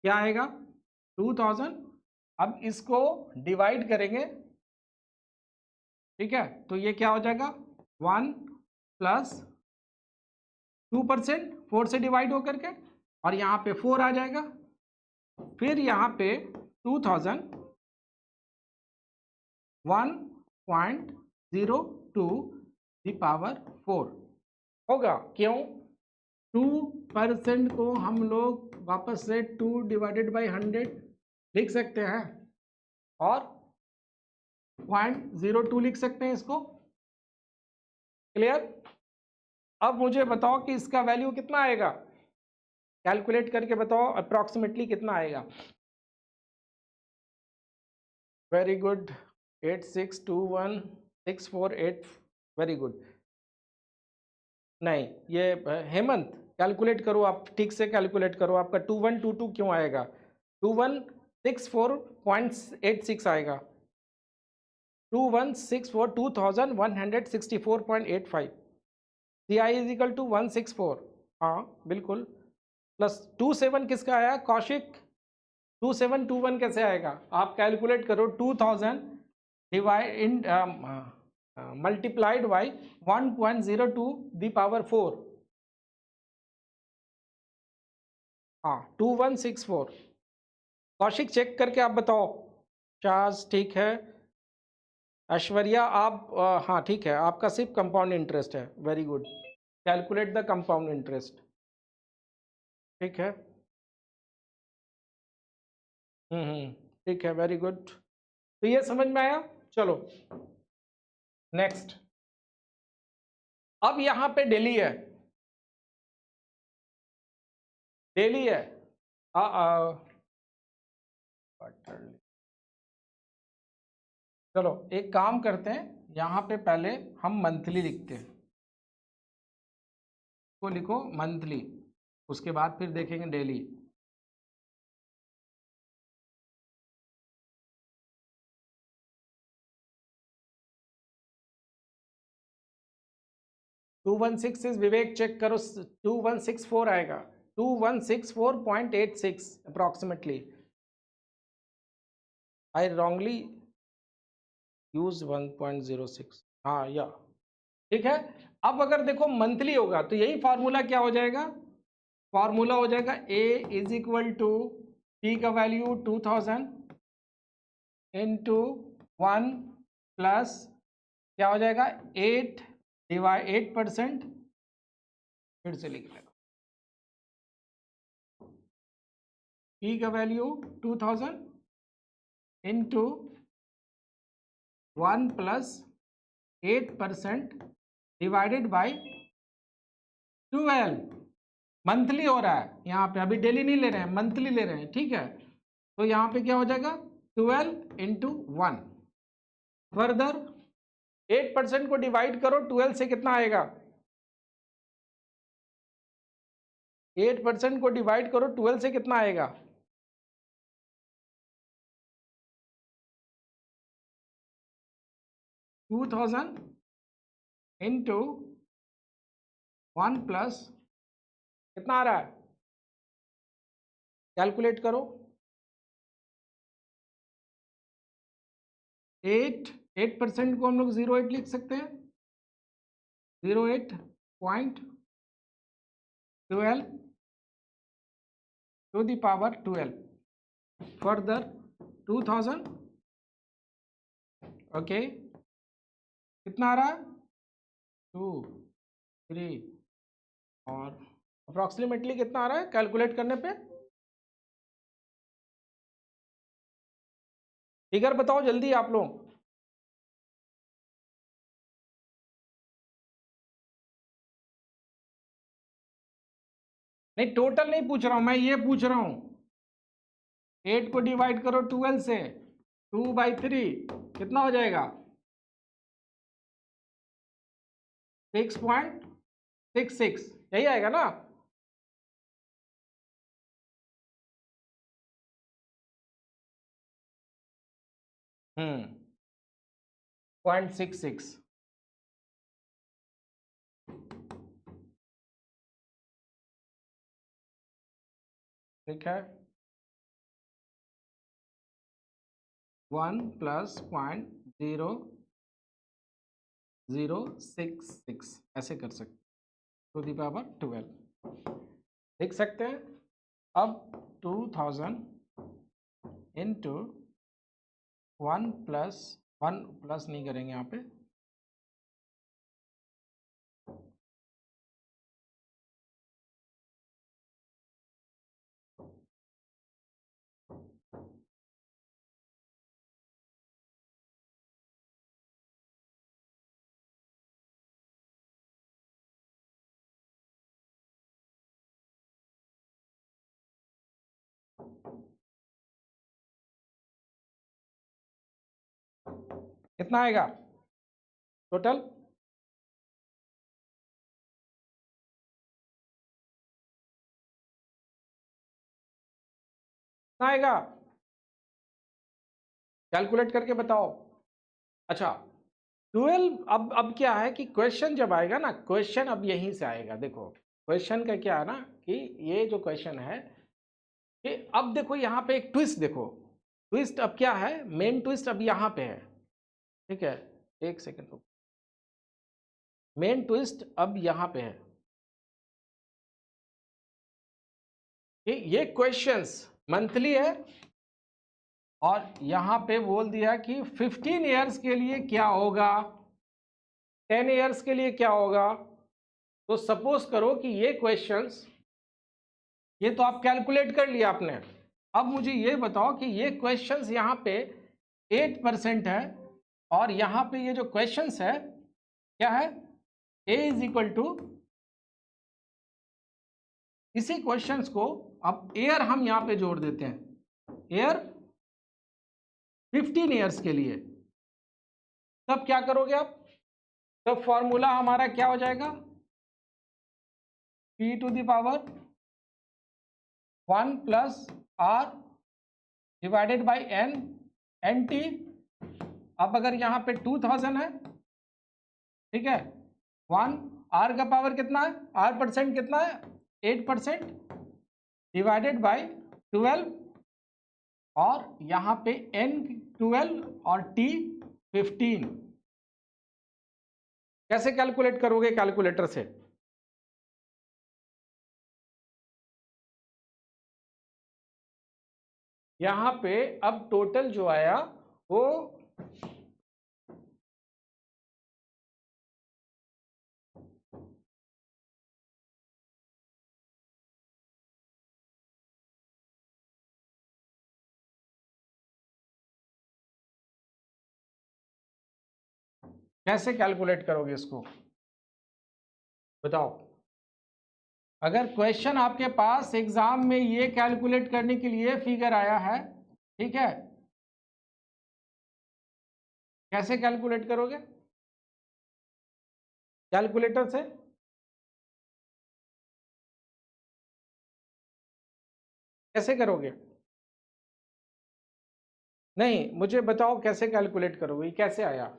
Speaker 1: क्या आएगा 2000, अब इसको डिवाइड करेंगे, ठीक है, तो ये क्या हो जाएगा 1 प्लस 2%, 4 से डिवाइड होकर के, और यहाँ पे 4 आ जाएगा, फिर यहाँ पे 2000 1.02 दी पावर 4 होगा, क्यों 2% को हम लोग वापस से 2 डिवाइडेड बाई 100 लिख सकते हैं, और 0.02 लिख सकते हैं इसको, क्लियर। अब मुझे बताओ कि इसका वैल्यू कितना आएगा, कैलकुलेट करके बताओ अप्रॉक्सीमेटली कितना आएगा, वेरी गुड, 8621648, वेरी गुड। नहीं ये हेमंत, कैलकुलेट करो, आप ठीक से कैलकुलेट करो, आपका 2122 क्यों आएगा? 2164.86 आएगा, 2164 2164.85। सी आई इज इक्वल टू 164, हाँ बिल्कुल, प्लस 27 किसका आया कौशिक? 2721 कैसे आएगा? आप कैलकुलेट करो, 2000 divide in multiplied by 1.02 the power 4, हाँ 2164। कौशिक चेक करके आप बताओ। चार्ज ठीक है। ऐश्वर्या आप हाँ ठीक है, आपका सिर्फ कंपाउंड इंटरेस्ट है, very good, calculate the compound interest, ठीक है। ठीक है, वेरी गुड। तो ये समझ में आया। चलो नेक्स्ट, अब यहां पे डेली है, डेली है। आ, आ, चलो एक काम करते हैं, यहां पे पहले हम मंथली लिखते हैं, को लिखो मंथली, उसके बाद फिर देखेंगे daily. To 116 is Vivek check करो, 2164 आएगा, 2164.86 अप्रोक्सीमेटली। आई रॉन्गली यूज 1.06, हाँ या ठीक है। अब अगर देखो मंथली होगा तो यही फार्मूला क्या हो जाएगा? फार्मूला हो जाएगा ए इज इक्वल टू पी का वैल्यू 2000 इंटू 1 प्लस क्या हो जाएगा 8 डिवाइड 8%, फिर से लिख लेना, पी का value 2000 into 1 plus 8% divided by 12। Monthly हो रहा है यहाँ पे, अभी डेली नहीं ले रहे हैं, मंथली ले रहे हैं, ठीक है। तो यहाँ पे क्या हो जाएगा 12 इंटू 1। फर्दर 8% को डिवाइड करो 12 से, कितना आएगा? 8% को डिवाइड करो 12 से, कितना आएगा? 2000 इंटू 1 प्लस कितना आ रहा है? कैलकुलेट करो, 8% को हम लोग 0.8 लिख सकते हैं, 0.8.12 to the power 12। Further 2000, okay, कितना आ रहा है? 2 3 और अप्रोक्सीमेटली कितना आ रहा है कैलकुलेट करने पे? फिगर बताओ जल्दी आप लोग। नहीं टोटल नहीं पूछ रहा हूं मैं, ये पूछ रहा हूं 8 को डिवाइड करो 12 से, 2/3 कितना हो जाएगा? 6.66, यही आएगा ना? हम्म 0.66, ठीक है। 1 प्लस 0.066 ऐसे कर सकते, टू दी पावर 12 लिख सकते हैं। अब 2000 इंटू 1 प्लस नहीं करेंगे यहाँ पे, कितना आएगा टोटल? आएगा, कैलकुलेट करके बताओ। अच्छा 12, अब क्या है कि क्वेश्चन जब आएगा ना, क्वेश्चन अब यहीं से आएगा। देखो क्वेश्चन का क्या है ना कि ये जो क्वेश्चन है कि अब देखो यहाँ पे एक ट्विस्ट, देखो ट्विस्ट अब क्या है, मेन ट्विस्ट अब यहाँ पे है, ठीक है, एक सेकेंड रुको, मेन ट्विस्ट अब यहाँ पे है कि ये क्वेश्चंस मंथली है और यहाँ पे बोल दिया कि 15 ईयर्स के लिए क्या होगा, 10 ईयर्स के लिए क्या होगा। तो सपोज करो कि ये क्वेश्चंस, ये तो आप कैलकुलेट कर लिया आपने, अब मुझे ये बताओ कि ये क्वेश्चंस यहाँ पे 8% है और यहाँ पे ये जो क्वेश्चंस है क्या है, a इज इक्वल टू, इसी क्वेश्चंस को अब एयर हम यहाँ पे जोड़ देते हैं, एयर 15 ईयर्स के लिए, तब क्या करोगे आप, तब फॉर्मूला हमारा क्या हो जाएगा, p to the power 1 plus r divided by n t। अब अगर यहाँ पे 2000 है, ठीक है, 1 r का पावर कितना है, r परसेंट कितना है 8%, डिवाइडेड बाई 12 और यहाँ पे n 12 और t 15। कैसे कैलकुलेट करोगे कैलकुलेटर से, यहाँ पे अब टोटल जो आया वो कैसे कैलकुलेट करोगे इसको बताओ। अगर क्वेश्चन आपके पास एग्जाम में ये कैलकुलेट करने के लिए फिगर आया है, ठीक है, कैसे कैलकुलेट करोगे कैलकुलेटर से, कैसे करोगे, नहीं मुझे बताओ कैसे कैलकुलेट करोगे, कैसे आया।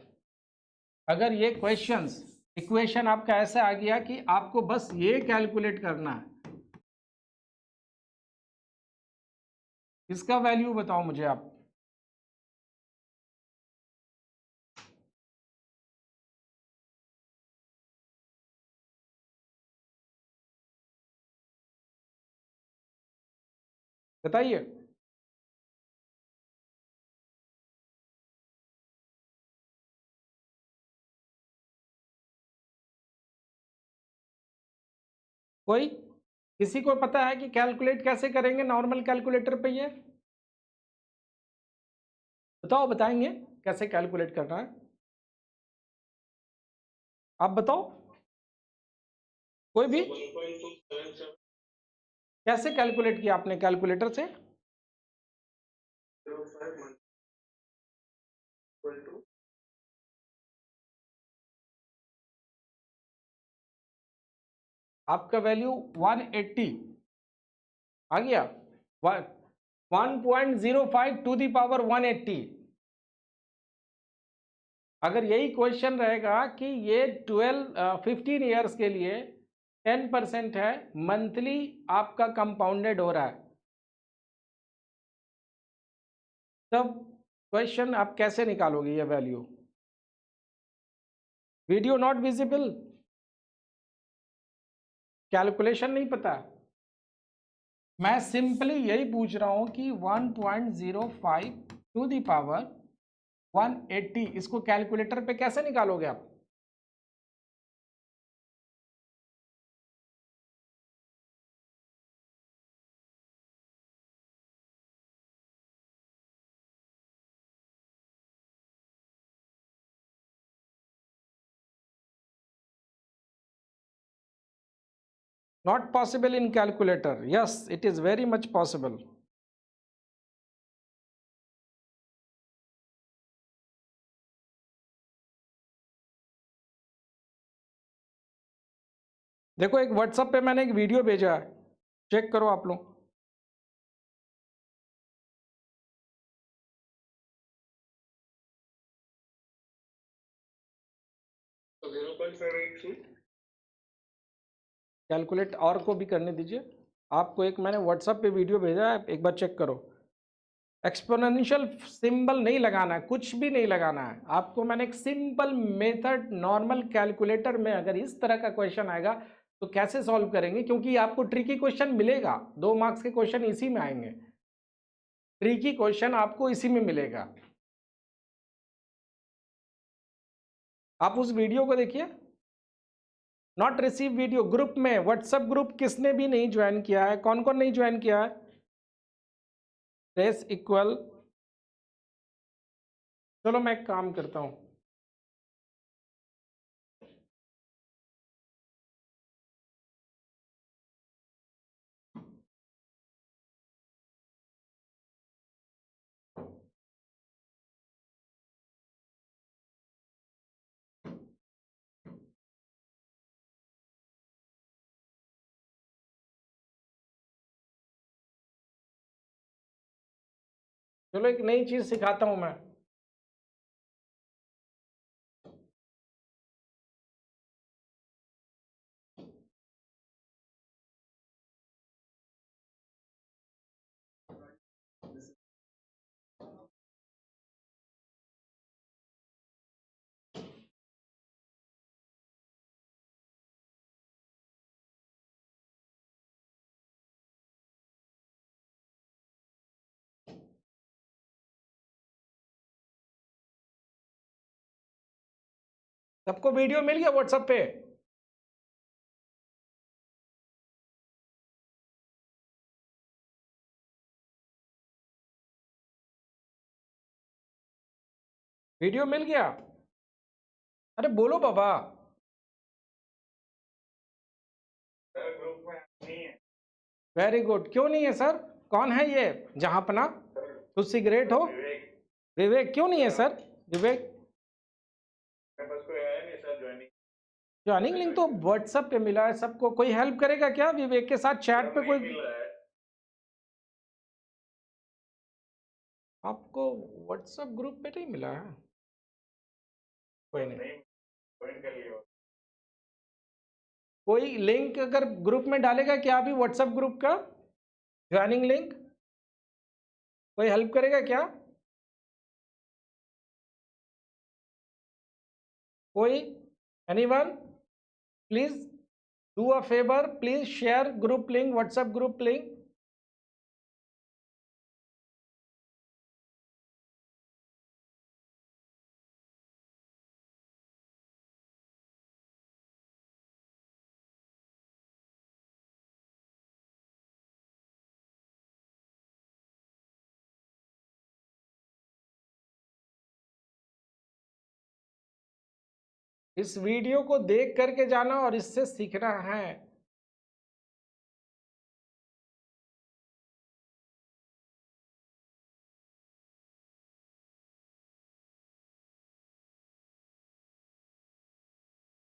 Speaker 1: अगर ये क्वेश्चंस इक्वेशन आपका ऐसा आ गया कि आपको बस ये कैलकुलेट करना है, इसका वैल्यू बताओ मुझे आप, बताइए। कोई किसी को पता है कि कैलकुलेट कैसे करेंगे नॉर्मल कैलकुलेटर पे, ये बताओ, बताएंगे कैसे कैलकुलेट करना है, आप बताओ कोई भी, कैसे कैलकुलेट किया आपने कैलकुलेटर से, आपका वैल्यू 180 आ गया, 1.05 टू द पावर 180। अगर यही क्वेश्चन रहेगा कि ये 15 ईयर्स के लिए 10% है, मंथली आपका कंपाउंडेड हो रहा है, तब क्वेश्चन आप कैसे निकालोगे ये value. Video not visible, calculation नहीं पता, मैं सिंपली यही पूछ रहा हूं कि 1.05 टू द पावर 180 इसको कैलकुलेटर पे कैसे निकालोगे आप। Not possible in calculator. Yes, it is very much possible. देखो एक व्हाट्सएप पे मैंने एक वीडियो भेजा है, चेक करो आप लोग।
Speaker 2: 0.583
Speaker 1: कैलकुलेट और को भी करने दीजिए। आपको एक मैंने व्हाट्सएप पे वीडियो भेजा है, एक बार चेक करो। एक्सपोनेंशियल सिंबल नहीं लगाना है, कुछ भी नहीं लगाना है आपको। मैंने एक सिंपल मेथड नॉर्मल कैलकुलेटर में अगर इस तरह का क्वेश्चन आएगा तो कैसे सॉल्व करेंगे, क्योंकि आपको ट्रिकी क्वेश्चन मिलेगा, 2 मार्क्स के क्वेश्चन इसी में आएंगे, ट्रिकी क्वेश्चन आपको इसी में मिलेगा। आप उस वीडियो को देखिए। नॉट रिसीव वीडियो ग्रुप में, व्हाट्सएप ग्रुप किसने भी नहीं ज्वाइन किया है, कौन कौन नहीं ज्वाइन किया है? रेस इक्वल, चलो मैं एक काम करता हूं, चलो एक नई चीज सिखाता हूं मैं। सबको वीडियो मिल गया व्हाट्सएप पे? वीडियो मिल गया? अरे बोलो बाबा।
Speaker 2: ग्रुप में नहीं है।
Speaker 1: वेरी गुड, क्यों नहीं है सर? कौन है ये जहांपना? तुम सिगरेट हो? विवेक क्यों नहीं है सर? विवेक
Speaker 2: मेरे पास कोई आया नहीं सर ज्वाइनिंग।
Speaker 1: ज्वाइनिंग लिंक तो व्हाट्सएप पे मिला है सबको, कोई हेल्प करेगा क्या विवेक के साथ चैट पे? कोई
Speaker 2: मिल रहा है।
Speaker 1: आपको व्हाट्सएप ग्रुप पे नहीं मिला है? कोई नहीं,
Speaker 2: ज्वाइन कर लिया।
Speaker 1: कोई लिंक अगर ग्रुप में डालेगा क्या अभी व्हाट्सएप ग्रुप का ज्वाइनिंग लिंक? कोई हेल्प करेगा क्या? कोई? Anyone? Please do a favour, please share group link, WhatsApp group link. इस वीडियो को देख करके जाना और इससे सीखना है।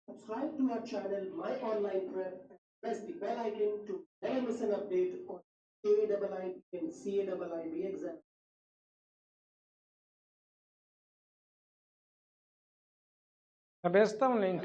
Speaker 3: Subscribe to our channel My Online Prep and press the bell icon to never miss an update on AIIB and CAIIB exam.
Speaker 1: मैं भेजता हूँ link.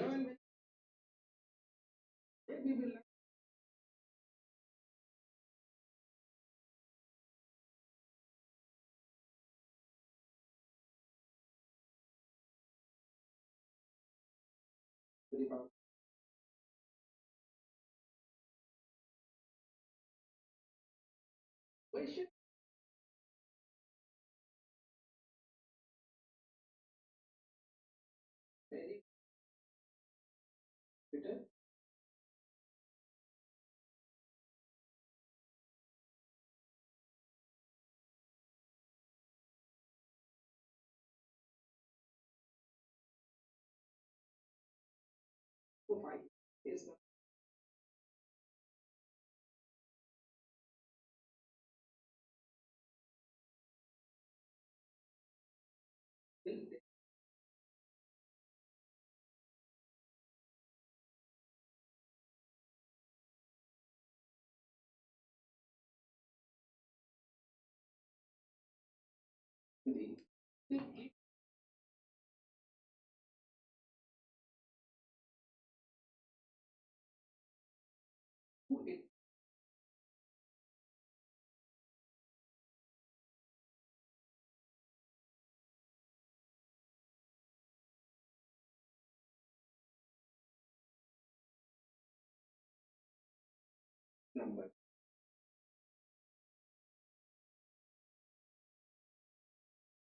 Speaker 3: number.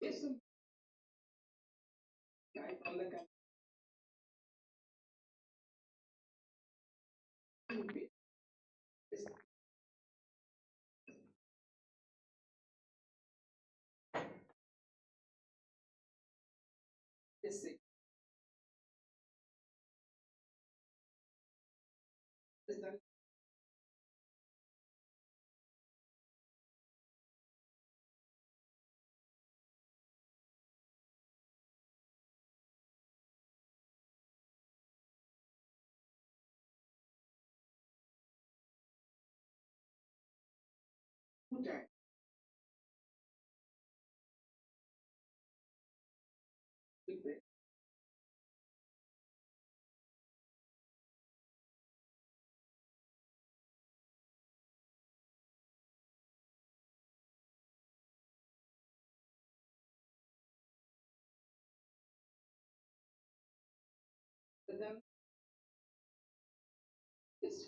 Speaker 3: Yes, sir. Right on the calculator. Yes, sir. Is that good time? Good. But then it's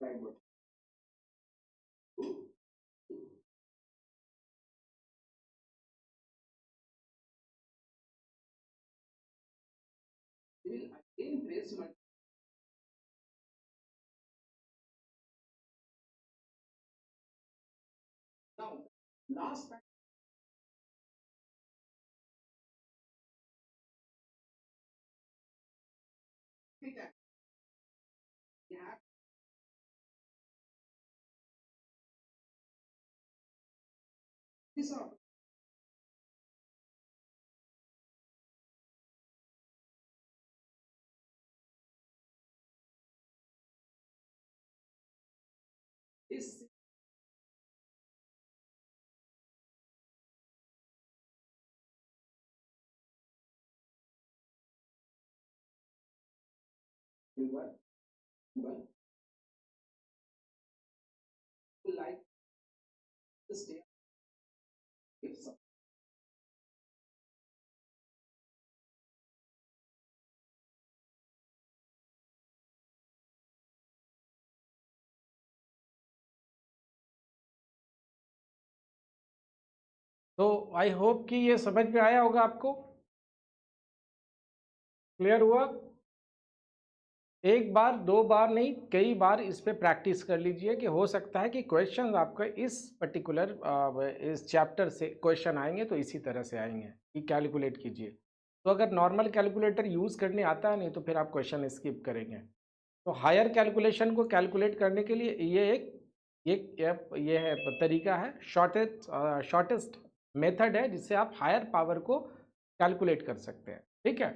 Speaker 3: very good. We will again trace multiple. Now, last time. We have this option. This will like the stay. If so.
Speaker 1: तो I hope कि ये समझ में आया होगा आपको, clear हुआ। एक बार दो बार नहीं, कई बार इस पे प्रैक्टिस कर लीजिए कि हो सकता है कि क्वेश्चन आपका इस पर्टिकुलर इस चैप्टर से क्वेश्चन आएंगे तो इसी तरह से आएंगे कि कैलकुलेट कीजिए। तो अगर नॉर्मल कैलकुलेटर यूज़ करने आता है नहीं तो फिर आप क्वेश्चन स्किप करेंगे। तो हायर कैलकुलेशन को कैलकुलेट करने के लिए ये है तरीका है, शॉर्टेस्ट मेथड है जिससे आप हायर पावर को कैलकुलेट कर सकते हैं। ठीक है,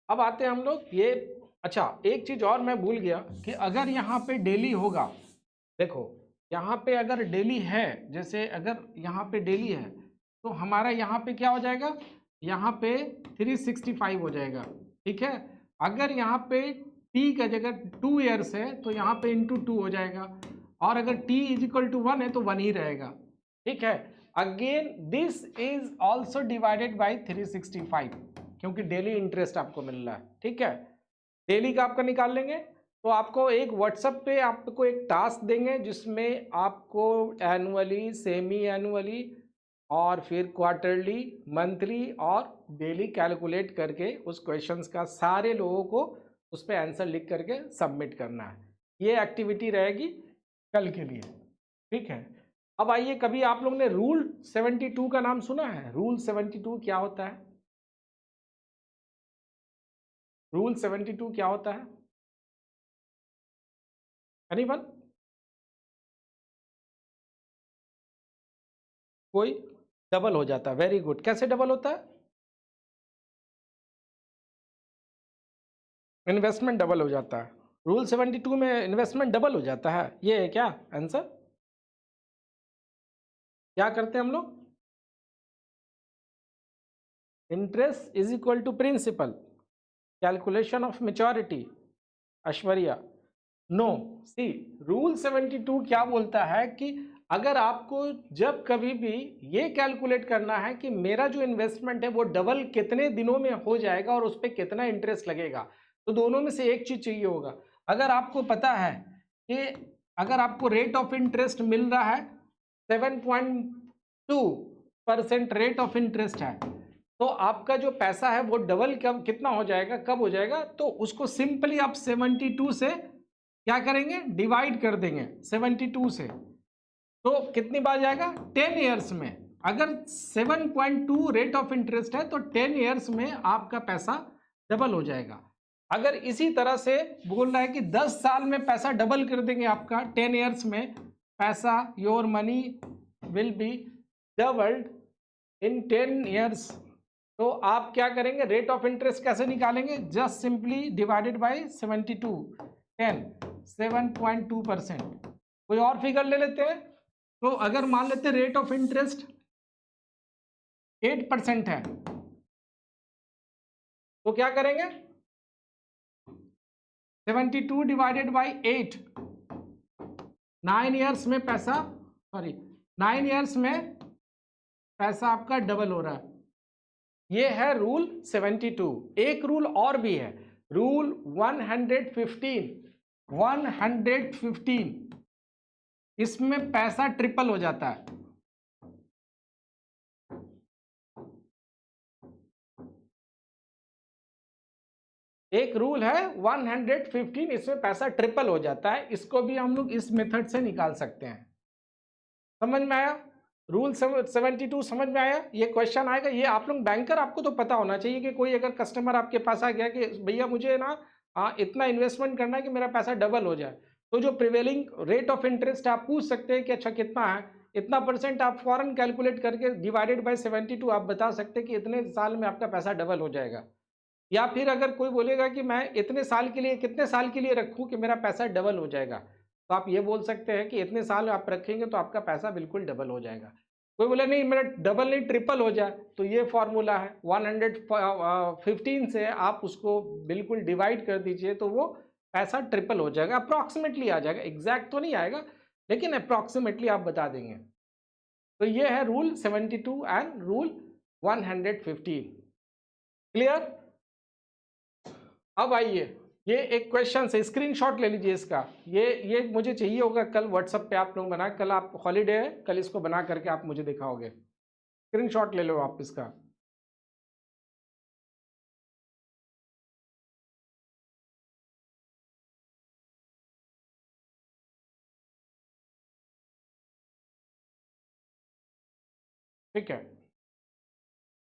Speaker 1: अब आते हैं हम लोग ये। अच्छा, एक चीज़ और मैं भूल गया कि अगर यहाँ पे डेली होगा, देखो यहाँ पे अगर डेली है, जैसे अगर यहाँ पे डेली है तो हमारा यहाँ पे क्या हो जाएगा, यहाँ पे 365 हो जाएगा। ठीक है, अगर यहाँ पे t का जगह 2 ईयर्स है तो यहाँ पे इंटू 2 हो जाएगा, और अगर t इज इक्वल टू 1 है तो 1 ही रहेगा। ठीक है, again this is also divided by 365 क्योंकि डेली इंटरेस्ट आपको मिल रहा है। ठीक है, डेली का आपका निकाल लेंगे तो आपको एक व्हाट्सएप पे आपको एक टास्क देंगे जिसमें आपको एनुअली, सेमी एनुअली और फिर क्वार्टरली, मंथली और डेली कैलकुलेट करके उस क्वेश्चंस का सारे लोगों को उस पर आंसर लिख करके सबमिट करना है। ये एक्टिविटी रहेगी कल के लिए। ठीक है, अब आइए, कभी आप लोग ने रूल 72 का नाम सुना है? रूल 72 क्या होता है? रूल 72 क्या होता है? एनीवन? कोई? डबल हो जाता है, वेरी गुड। कैसे डबल होता है? इन्वेस्टमेंट डबल हो जाता है। रूल 72 में इन्वेस्टमेंट डबल हो जाता है, ये है क्या आंसर? क्या करते हैं हम लोग? Interest is equal to principal, calculation of maturity. Aishwarya, no. See, rule 72 क्या बोलता है कि अगर आपको जब कभी भी ये कैलकुलेट करना है कि मेरा जो इन्वेस्टमेंट है वो डबल कितने दिनों में हो जाएगा और उस पर कितना इंटरेस्ट लगेगा, तो दोनों में से एक चीज चाहिए होगा। अगर आपको पता है कि अगर आपको रेट ऑफ इंटरेस्ट मिल रहा है 7.2% रेट ऑफ इंटरेस्ट है, तो आपका जो पैसा है वो डबल कब कितना हो जाएगा, कब हो जाएगा? तो उसको सिंपली आप 72 से क्या करेंगे, डिवाइड कर देंगे 72 से, तो कितनी बार जाएगा, 10 ईयर्स में। अगर 7.2 रेट ऑफ इंटरेस्ट है तो 10 ईयर्स में आपका पैसा डबल हो जाएगा। अगर इसी तरह से बोल रहा है कि 10 साल में पैसा डबल कर देंगे आपका, 10 ईयर्स में पैसा, your money will be doubled in 10 years, तो आप क्या करेंगे, रेट ऑफ इंटरेस्ट कैसे निकालेंगे, जस्ट सिंपली डिवाइडेड बाय 72, 10, 7.2%। कोई और फिगर ले लेते हैं, तो अगर मान लेते हैं रेट ऑफ इंटरेस्ट 8% है, तो क्या करेंगे, 72 डिवाइडेड बाई 8, 9 ईयर्स में पैसा, 9 ईयर्स में पैसा आपका डबल हो रहा है। ये है रूल 72। एक रूल और भी है, रूल 115, इसमें पैसा ट्रिपल हो जाता है। एक रूल है 115, इसमें पैसा ट्रिपल हो जाता है। इसको भी हम लोग इस मेथड से निकाल सकते हैं। समझ में आया? रूल 72 समझ में आया? ये क्वेश्चन आएगा, ये आप लोग बैंकर, आपको तो पता होना चाहिए कि कोई अगर कस्टमर आपके पास आ गया कि भैया मुझे ना इतना इन्वेस्टमेंट करना है कि मेरा पैसा डबल हो जाए, तो जो प्रिवेलिंग रेट ऑफ इंटरेस्ट आप पूछ सकते हैं कि अच्छा कितना है, इतना परसेंट आप फॉरन कैलकुलेट करके डिवाइडेड बाय 72 आप बता सकते हैं कि इतने साल में आपका पैसा डबल हो जाएगा। या फिर अगर कोई बोलेगा कि मैं इतने साल के लिए, कितने साल के लिए रखूं कि मेरा पैसा डबल हो जाएगा, तो आप ये बोल सकते हैं कि इतने साल आप रखेंगे तो आपका पैसा बिल्कुल डबल हो जाएगा। कोई बोले नहीं मेरा डबल नहीं ट्रिपल हो जाए, तो ये फॉर्मूला है 115 से आप उसको बिल्कुल डिवाइड कर दीजिए तो वो पैसा ट्रिपल हो जाएगा, अप्रॉक्सीमेटली आ जाएगा, एग्जैक्ट तो नहीं आएगा लेकिन अप्रॉक्सीमेटली आप बता देंगे। तो ये है रूल 72 एंड रूल 115। क्लियर? अब आइए, ये एक क्वेश्चन से स्क्रीनशॉट ले लीजिए इसका, ये मुझे चाहिए होगा कल व्हाट्सएप पे आप लोग बना, कल आप हॉलीडे है, कल इसको बना करके आप मुझे दिखाओगे। स्क्रीनशॉट ले लो आप इसका। ठीक है,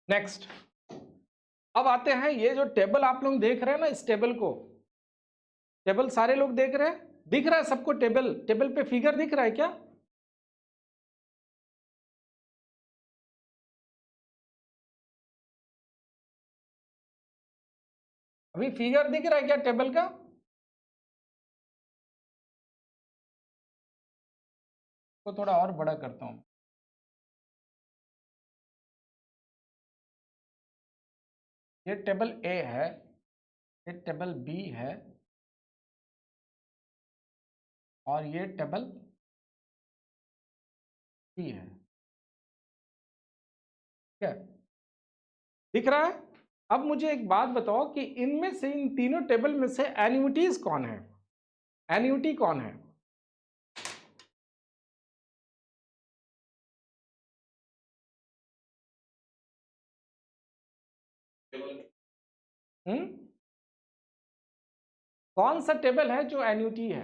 Speaker 1: नेक्स्ट। अब आते हैं, ये जो टेबल आप लोग देख रहे हैं ना, इस टेबल को, टेबल सारे लोग देख रहे हैं, दिख रहा है सबको टेबल? टेबल पे फिगर दिख रहा है क्या? अभी फिगर दिख रहा है क्या टेबल का? तो थोड़ा और बड़ा करता हूं। ये टेबल ए है, ये टेबल बी है, और ये टेबल सी है। ठीक है, दिख रहा है? अब मुझे एक बात बताओ कि इनमें से, इन तीनों टेबल में से एन्युटीज कौन है? एन्युटी कौन है? हम्म, कौन सा टेबल है जो एन्युटी है?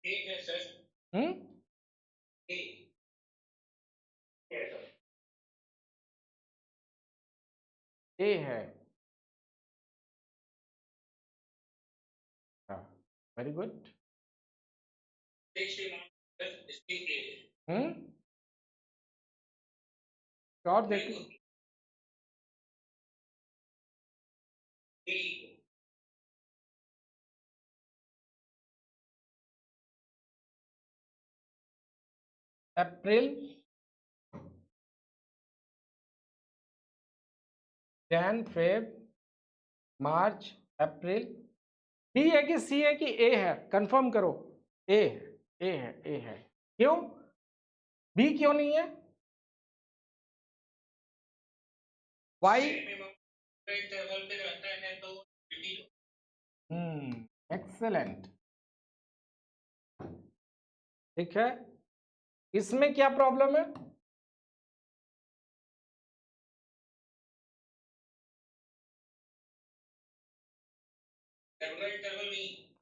Speaker 2: ठीक है सर।
Speaker 1: हम्म, ए है। Very good. और देखो, अप्रैल, जैन, फेब, मार्च, अप्रैल। बी है कि सी है कि ए है? कंफर्म करो। ए है, ए है, ए है। क्यों? बी क्यों नहीं है? वाई
Speaker 2: इंटरवल पे रहता है तो
Speaker 1: एक्सेलेंट। ठीक है, इसमें क्या प्रॉब्लम है?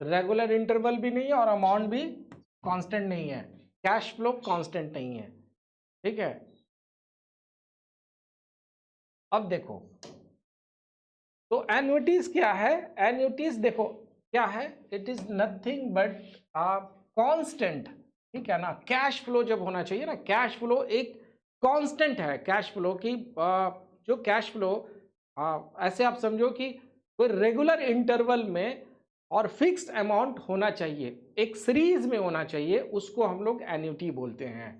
Speaker 1: रेगुलर इंटरवल भी नहीं है और अमाउंट भी कांस्टेंट नहीं है, कैश फ्लो कांस्टेंट नहीं है। ठीक है, अब देखो तो एन्युटीज क्या है? एन्युटीज देखो क्या है, it is nothing but constant. ठीक है ना, कैश फ्लो जब होना चाहिए ना, कैश फ्लो एक कांस्टेंट है। कैश फ्लो की जो कैश फ्लो ऐसे आप समझो कि कोई रेगुलर इंटरवल में और फिक्स्ड अमाउंट होना चाहिए, एक सीरीज में होना चाहिए, उसको हम लोग एन्युटी बोलते हैं।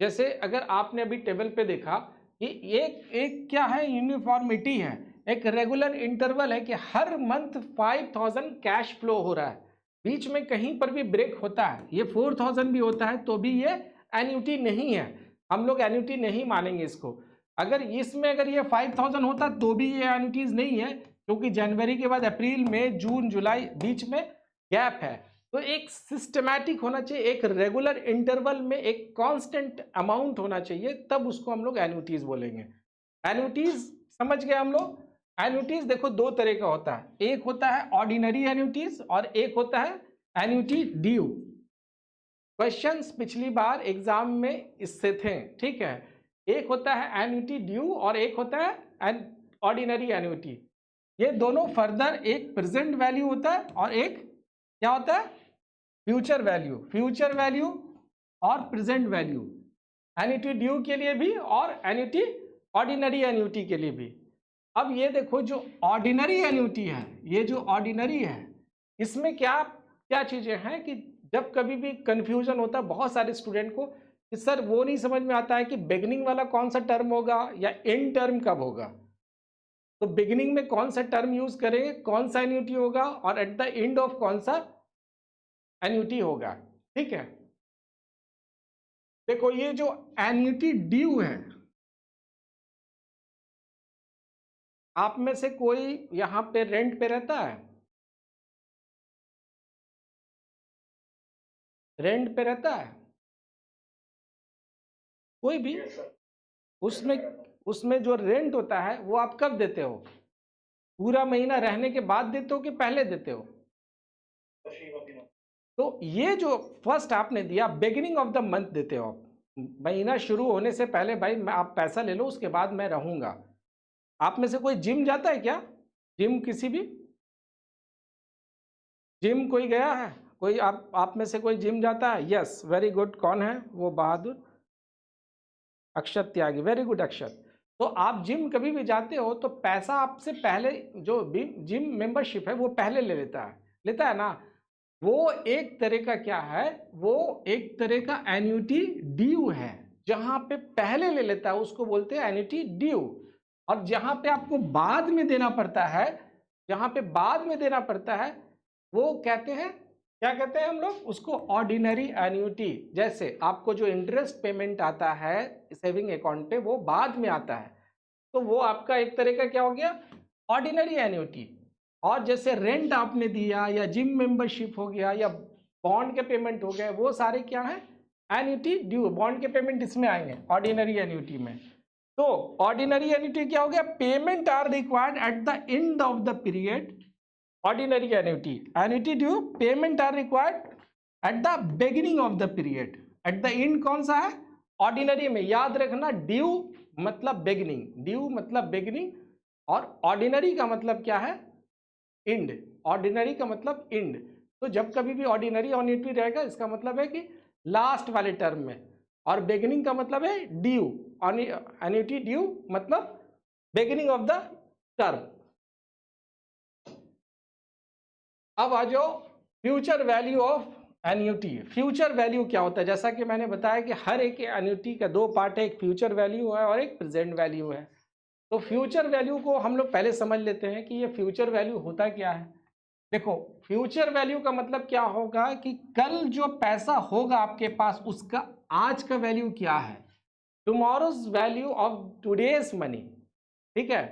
Speaker 1: जैसे अगर आपने अभी टेबल पे देखा कि एक क्या है, यूनिफॉर्मिटी है, एक रेगुलर इंटरवल है कि हर मंथ 5000 कैश फ्लो हो रहा है, बीच में कहीं पर भी ब्रेक होता है, ये 4000 भी होता है तो भी ये एन्युटी नहीं है, हम लोग एन्युटी नहीं मानेंगे इसको। अगर इसमें अगर ये 5000 होता तो भी ये एन्युटीज नहीं है, क्योंकि जनवरी के बाद अप्रैल मई जून जुलाई बीच में गैप है। तो एक सिस्टमैटिक होना चाहिए, एक रेगुलर इंटरवल में एक कांस्टेंट अमाउंट होना चाहिए, तब उसको हम लोग एन्युटीज बोलेंगे। एन्युटीज समझ गए हम लोग? एन्युटीज देखो दो तरह का होता है, एक होता है ऑर्डिनरी एन्युटीज और एक होता है एन्युटी ड्यू। क्वेश्चंस पिछली बार एग्जाम में इससे थे। ठीक है, एक होता है एन्युटी ड्यू और एक होता है ऑर्डिनरी एन्युटी। ये दोनों फर्दर, एक प्रेजेंट वैल्यू होता है और एक क्या होता है, फ्यूचर वैल्यू। फ्यूचर वैल्यू और प्रेजेंट वैल्यू, एन्युटी ड्यू के लिए भी और एन्युटी ऑर्डिनरी एन्युटी के लिए भी। अब ये देखो जो ऑर्डिनरी एन्युटी है, ये जो ऑर्डिनरी है, इसमें क्या क्या चीजें हैं कि जब कभी भी कंफ्यूजन होता है बहुत सारे स्टूडेंट को कि सर वो नहीं समझ में आता है कि बिगिनिंग वाला कौन सा टर्म होगा या एंड टर्म कब होगा। तो बिगिनिंग में कौन सा टर्म यूज करेंगे, कौन सा एन्युटी होगा, और एट द एंड ऑफ कौन सा एन्युटी होगा। ठीक है, देखो ये जो एन्युटी ड्यू है, आप में से कोई यहां पे रेंट पे रहता है? रेंट पे रहता है कोई भी? उसमें उसमें जो रेंट होता है वो आप कब देते हो? पूरा महीना रहने के बाद देते हो कि पहले देते हो? तो ये जो फर्स्ट आपने दिया, बिगिनिंग ऑफ द मंथ देते हो आप, महीना शुरू होने से पहले भाई मैं आप पैसा ले लो, उसके बाद मैं रहूंगा। आप में से कोई जिम जाता है क्या? जिम किसी भी जिम कोई गया है? कोई आप में से कोई जिम जाता है? Yes, very good. कौन है वो बहादुर? अक्षत त्यागी, वेरी गुड अक्षत। तो आप जिम कभी भी जाते हो तो पैसा आपसे पहले, जो जिम मेंबरशिप है वो पहले लेता है ना। वो एक तरह का क्या है, वो एक तरह का एन्युटी ड्यू है, जहां पे पहले ले लेता है उसको बोलते हैं एन्युटी ड्यू। और जहां पे आपको बाद में देना पड़ता है, जहां पे बाद में देना पड़ता है, वो कहते हैं, क्या कहते हैं हम लोग उसको, ऑर्डिनरी एन्युटी। जैसे आपको जो इंटरेस्ट पेमेंट आता है सेविंग अकाउंट पे, वो बाद में आता है, तो वो आपका एक तरह का क्या हो गया, ऑर्डिनरी एन्युटी। और जैसे रेंट आपने दिया या जिम मेंबरशिप हो गया या बॉन्ड के पेमेंट हो गए, वो सारे क्या है, एन्युटी ड्यू। बॉन्ड के पेमेंट इसमें आएंगे ऑर्डिनरी एन्युटी में। तो ऑर्डिनरी एन्युटी क्या हो गया, payment are required at the end of the period. Ordinary annuity, annuity due, payment are required at the beginning of the period. At the end कौन सा है, ऑर्डिनरी में। याद रखना, ड्यू मतलब बिगिनिंग, ड्यू मतलब बिगिनिंग, और ऑर्डिनरी का मतलब क्या है, एंड। ऑर्डिनरी का मतलब एंड। तो जब कभी भी ऑर्डिनरी एन्युटी रहेगा, इसका मतलब है कि लास्ट वाले टर्म में, और बिगिनिंग का मतलब है ड्यू। एन्युटी ड्यू मतलब बिगिनिंग ऑफ द टर्म। अब आ जाओ future value of annuity. Future value क्या होता है? जैसा कि मैंने बताया कि हर एक एन्युटी का दो पार्ट है, एक फ्यूचर वैल्यू है और एक प्रेजेंट वैल्यू है। तो फ्यूचर वैल्यू को हम लोग पहले समझ लेते हैं कि ये फ्यूचर वैल्यू होता क्या है। देखो, फ्यूचर वैल्यू का मतलब क्या होगा कि कल जो पैसा होगा आपके पास, उसका आज का वैल्यू क्या है, tomorrow's value of today's money. ठीक है,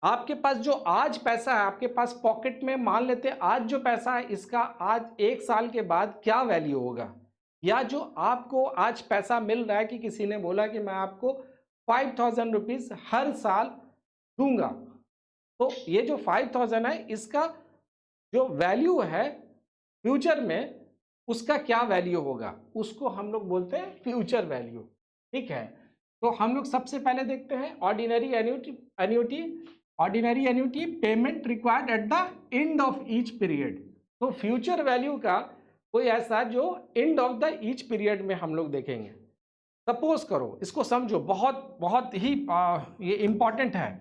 Speaker 1: आपके पास जो आज पैसा है, आपके पास पॉकेट में, मान लेते हैं आज जो पैसा है इसका आज 1 साल के बाद क्या वैल्यू होगा, या जो आपको आज पैसा मिल रहा है कि किसी ने बोला कि मैं आपको 5000 रुपीज हर साल दूंगा, तो ये जो 5000 है इसका जो वैल्यू है फ्यूचर में उसका क्या वैल्यू होगा, उसको हम लोग बोलते हैं फ्यूचर वैल्यू। ठीक है, तो हम लोग सबसे पहले देखते हैं ordinary annuity payment required at the end of each period. तो फ्यूचर वैल्यू का कोई ऐसा जो and of the each period में हम लोग देखेंगे। सपोज करो, इसको समझो, बहुत बहुत ही ये इंपॉर्टेंट है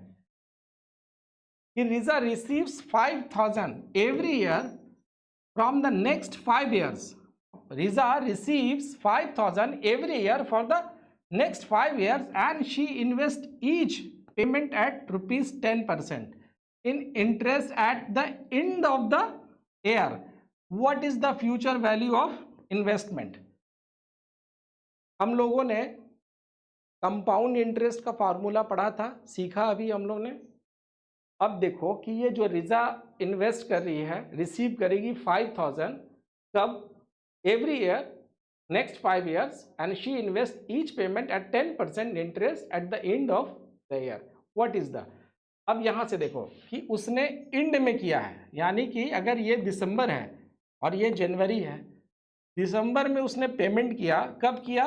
Speaker 1: कि Riza receives 5000 every year from the next 5 years. Riza receives 5000 every year for the next 5 years and she invests each payment at rupees 10% in interest at the end of the year. What is the future value of investment? हम लोगों ने compound interest का formula पढ़ा था, सीखा अभी हम लोग ने। अब देखो कि ये जो रिजा इन्वेस्ट कर रही है, रिसीव करेगी 5000 कब, every year next 5 years and she invests each payment at 10% interest at the end of the year. What is the, अब यहां से देखो कि उसने एंड में किया है, यानी कि अगर ये दिसंबर है और ये जनवरी है, दिसंबर में उसने पेमेंट किया, कब किया,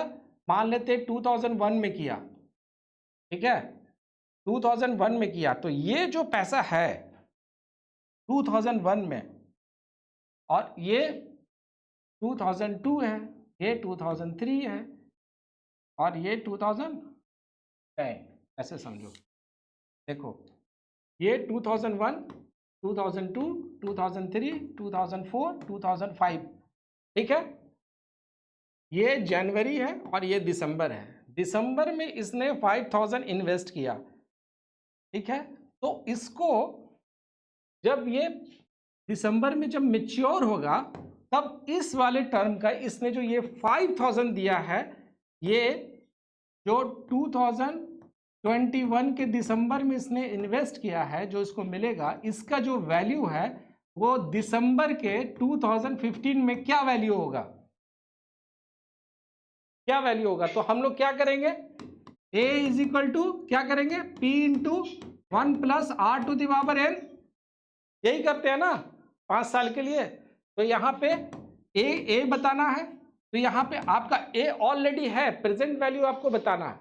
Speaker 1: मान लेते 2001 में किया। ठीक है, 2001 में किया, तो ये जो पैसा है 2001 में और ये 2002 है, ये 2003 है और ये 2010, ऐसे समझो। देखो ये 2001, 2002, 2003, 2004, 2005। ठीक है, ये जनवरी है और ये दिसंबर है। दिसंबर में इसने 5000 इन्वेस्ट किया। ठीक है, तो इसको जब ये दिसंबर में जब मैच्योर होगा तब इस वाले टर्म का इसने जो ये 5000 दिया है, ये जो 2021 के दिसंबर में इसने इन्वेस्ट किया है, जो इसको मिलेगा, इसका जो वैल्यू है वो दिसंबर के 2015 में क्या वैल्यू होगा, क्या वैल्यू होगा। तो हम लोग क्या करेंगे, a इज इक्वल टू क्या करेंगे, p into 1 plus R to the power n, यही करते हैं ना 5 साल के लिए। तो यहाँ पे a बताना है, तो यहाँ पे आपका a ऑलरेडी है, प्रेजेंट वैल्यू आपको बताना है,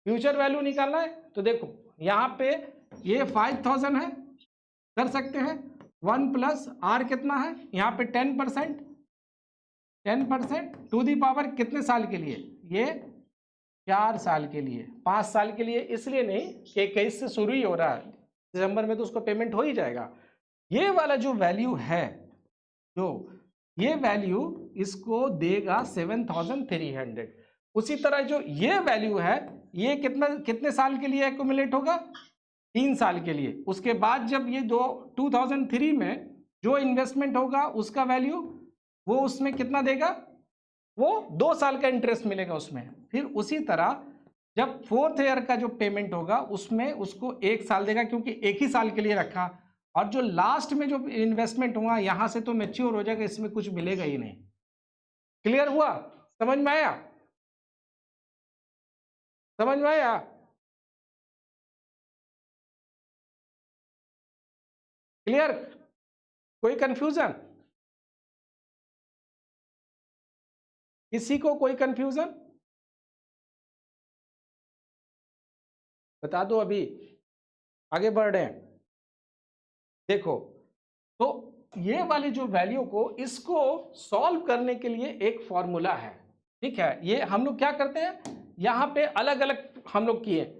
Speaker 1: फ्यूचर वैल्यू निकालना है। तो देखो यहाँ पे ये 5000 है, कर सकते हैं 1 प्लस आर कितना है, यहाँ पे 10% टू दी पावर कितने साल के लिए, ये 4 साल के लिए, 5 साल के लिए इसलिए नहीं कि 21 से शुरू ही हो रहा है, दिसंबर में तो उसको पेमेंट हो ही जाएगा। ये वाला जो वैल्यू है, जो ये वैल्यू इसको देगा 7300। उसी तरह जो ये वैल्यू है, ये कितने साल के लिए एक्यूमुलेट होगा, 3 साल के लिए। उसके बाद जब ये 2003 में जो इन्वेस्टमेंट होगा उसका वैल्यू वो उसमें कितना देगा, वो 2 साल का इंटरेस्ट मिलेगा उसमें। फिर उसी तरह जब 4th ईयर का जो पेमेंट होगा उसमें उसको 1 साल देगा, क्योंकि एक ही साल के लिए रखा। और जो लास्ट में जो इन्वेस्टमेंट होगा यहां से तो मैच्योर हो जाएगा, इसमें कुछ मिलेगा ही नहीं। क्लियर हुआ, समझ में आया, समझ में आया। क्लियर, कोई कंफ्यूजन, किसी को कोई कंफ्यूजन बता दो, अभी आगे बढ़ रहे हैं। देखो तो ये वाली जो वैल्यू को, इसको सॉल्व करने के लिए एक फॉर्मूला है। ठीक है, ये हम लोग क्या करते हैं, यहाँ पे अलग अलग हम लोग किए,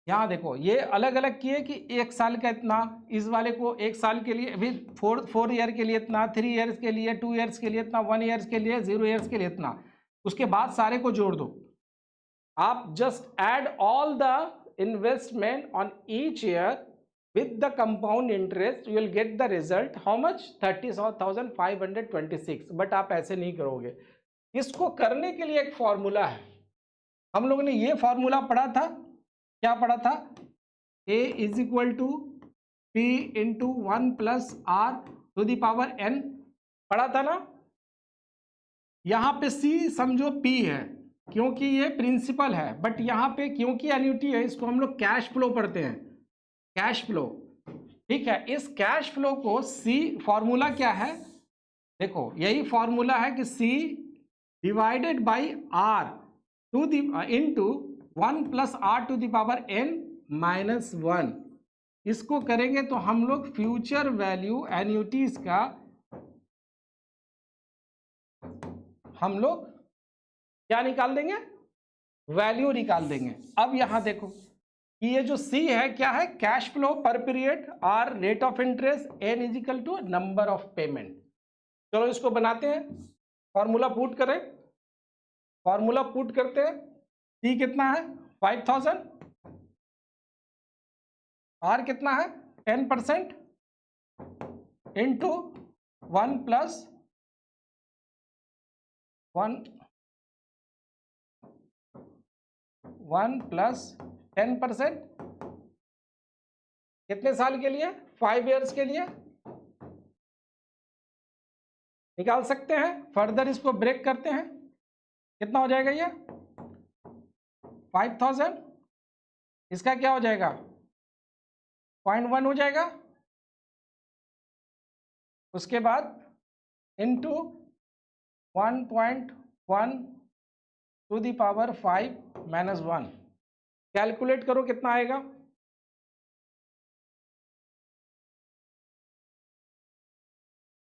Speaker 1: यहाँ देखो ये अलग अलग किए कि 1 साल का इतना, इस वाले को 1 साल के लिए, अभी 4 ईयर के लिए इतना, 3 ईयर्स के लिए, 2 ईयर्स के लिए इतना, 1 ईयर्स के लिए, 0 ईयर्स के लिए इतना। उसके बाद सारे को जोड़ दो, आप just add all the investment on each year with the compound interest, you will get the result how much, 30,526। But आप ऐसे नहीं करोगे, इसको करने के लिए एक फॉर्मूला है। हम लोगों ने ये फॉर्मूला पढ़ा था, क्या पढ़ा था, A is equal to P into 1 plus R to the power N, पढ़ा था ना। यहाँ पे सी समझो पी है क्योंकि ये प्रिंसिपल है, बट यहाँ पे क्योंकि एन्युटी है इसको हम लोग कैश फ्लो पढ़ते हैं, कैश फ्लो। ठीक है, इस कैश फ्लो को सी फॉर्मूला क्या है, देखो यही फॉर्मूला है कि C divided by R to the into 1 plus R to the power N minus 1। इसको करेंगे तो हम लोग फ्यूचर वैल्यू एन्युटीज का हम लोग क्या निकाल देंगे, वैल्यू निकाल देंगे। अब यहां देखो कि ये जो सी है क्या है, cash flow per period, R rate of interest, N is equal to number of payment. चलो इसको बनाते हैं, फॉर्मूला पुट करें, फॉर्मूला पुट करते हैं। सी कितना है 5000, आर कितना है 10% इंटू 1 प्लस 10%, कितने साल के लिए, 5 इयर्स के लिए निकाल सकते हैं। फर्दर इसको ब्रेक करते हैं, कितना हो जाएगा ये 5000, इसका क्या हो जाएगा 0.1 हो जाएगा, उसके बाद into 1.1 to the power 5 minus 1, calculate करो कितना आएगा,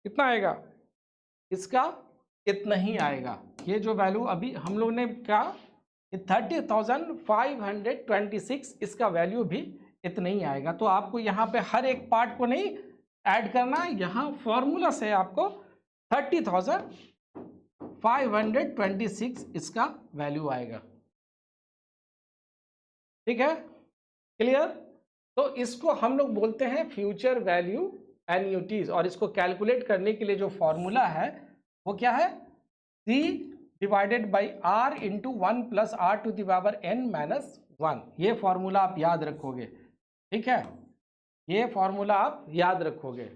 Speaker 1: कितना आएगा, इसका इतना ही आएगा। ये जो वैल्यू अभी हम लोग ने क्या 30,526, इसका वैल्यू भी इतना ही आएगा। तो आपको यहाँ पे हर एक पार्ट को नहीं ऐड करना, यहाँ फॉर्मूला से आपको 30,526 इसका वैल्यू आएगा। ठीक है, क्लियर। तो इसको हम लोग बोलते हैं फ्यूचर वैल्यू एन्युटीज, और इसको कैलकुलेट करने के लिए जो फॉर्मूला है वो क्या है, C divided by R into 1 plus R to the power n minus 1। ये फॉर्मूला आप याद रखोगे, ठीक है, ये फॉर्मूला आप याद रखोगे।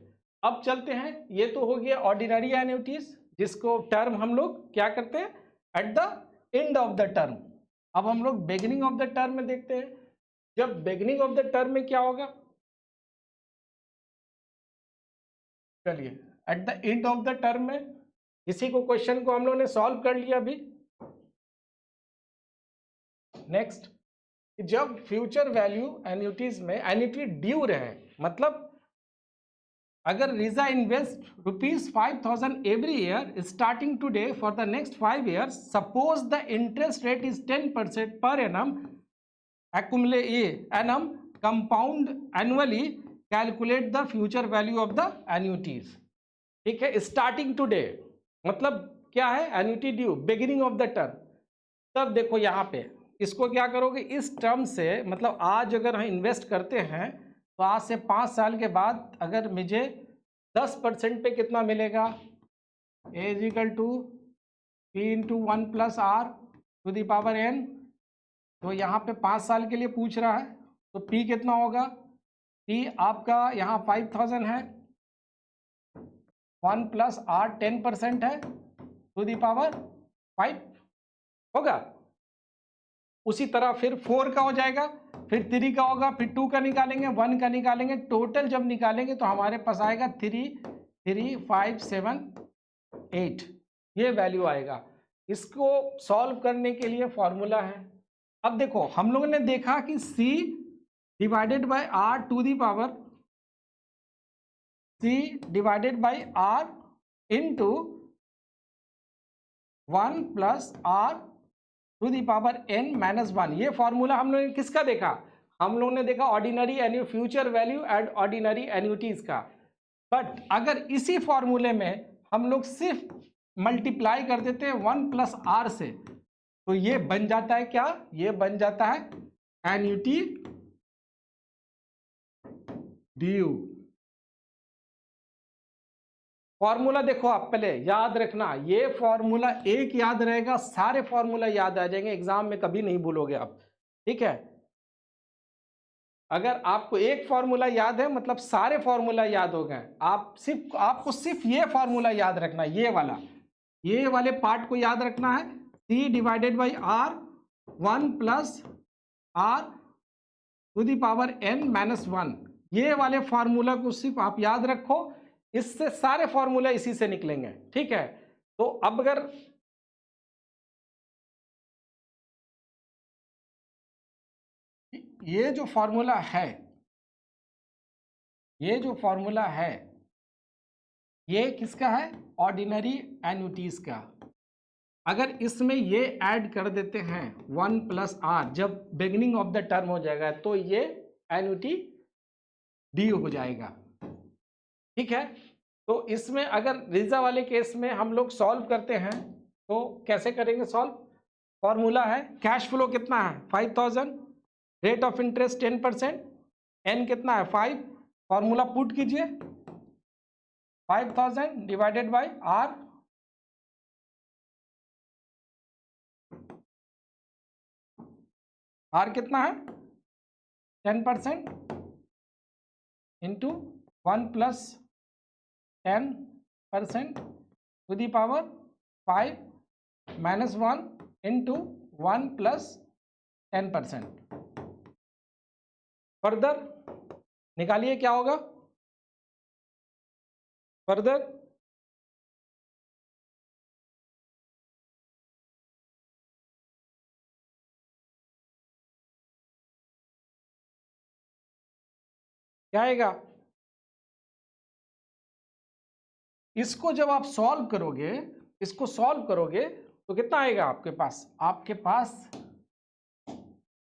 Speaker 1: अब चलते हैं, ये तो हो गया ऑर्डिनरी एन्युटीज, जिसको टर्म हम लोग क्या करते हैं eight the end of the term. अब हम लोग बिगिनिंग ऑफ द टर्म में देखते हैं। जब बिगिनिंग ऑफ द टर्म में क्या होगा, चलिए eight the end of the term में इसी को क्वेश्चन को हम लोग ने सॉल्व कर लिया अभी। नेक्स्ट, जब फ्यूचर वैल्यू एन्युटीज में एन्युटी ड्यू रहे, मतलब अगर Riza invest ₹5,000 every year starting today for the next 5 years, suppose the interest rate is 10% per annum annum compound annually, calculate the future value of the annuities. ठीक है, starting today मतलब क्या है, annuity due beginning of the term. तब देखो यहाँ पे इसको क्या करोगे, इस टर्म से मतलब आज अगर हम इन्वेस्ट करते हैं तो आज से 5 साल के बाद अगर मुझे 10% पे कितना मिलेगा, A is equal to P into 1 plus R to the power n। तो यहाँ पे 5 साल के लिए पूछ रहा है, तो p कितना होगा, p आपका यहाँ 5000 है, 1 प्लस आर 10% है टू दी पावर 5 होगा। उसी तरह फिर 4 का हो जाएगा, फिर 3 का होगा, फिर 2 का निकालेंगे, 1 का निकालेंगे, टोटल जब निकालेंगे तो हमारे पास आएगा 3,3,5,7,8, ये वैल्यू आएगा। इसको सॉल्व करने के लिए फॉर्मूला है। अब देखो हम लोगों ने देखा कि C divided by R to the power C divided by R into 1 plus R to the power n minus 1। ये फॉर्मूला हम लोगों ने किसका देखा, हम लोगों ने देखा ordinary future value and ordinary annuities का। बट अगर इसी फॉर्मूले में हम लोग सिर्फ मल्टीप्लाई कर देते हैं 1 प्लस आर से, तो ये बन जाता है क्या, ये बन जाता है एन्युटी ड्यू। फॉर्मूला देखो आप पहले याद रखना, ये फॉर्मूला एक याद रहेगा, सारे फॉर्मूला याद आ जाएंगे, एग्जाम में कभी नहीं भूलोगे आप। ठीक है, अगर आपको एक फॉर्मूला याद है मतलब सारे फॉर्मूला याद हो गए। आपको सिर्फ ये फॉर्मूला याद रखना है, ये वाले पार्ट को याद रखना है। C divided by R 1 plus R to the power n minus 1, ये वाले फॉर्मूला को सिर्फ आप याद रखो, इससे सारे फॉर्मूला इसी से निकलेंगे। ठीक है, तो अब अगर ये जो फॉर्मूला है ये किसका है? ऑर्डिनरी एन्युटीज का। अगर इसमें ये ऐड कर देते हैं 1 प्लस आर जब बिगिनिंग ऑफ द टर्म हो जाएगा तो ये एन्युटी डी हो जाएगा। ठीक है, तो इसमें अगर रिजा वाले केस में हम लोग सॉल्व करते हैं तो कैसे करेंगे सॉल्व? फॉर्मूला है कैश फ्लो कितना है 5000, रेट ऑफ इंटरेस्ट 10%, एन कितना है 5, फॉर्मूला पुट कीजिए 5000 डिवाइडेड बाय आर, आर कितना है 10% into 1 plus 10% to the power 5 minus 1 into 1 plus 10%। Further निकालिए क्या होगा फर्दर? क्या आएगा? इसको जब आप सॉल्व करोगे तो कितना आएगा आपके पास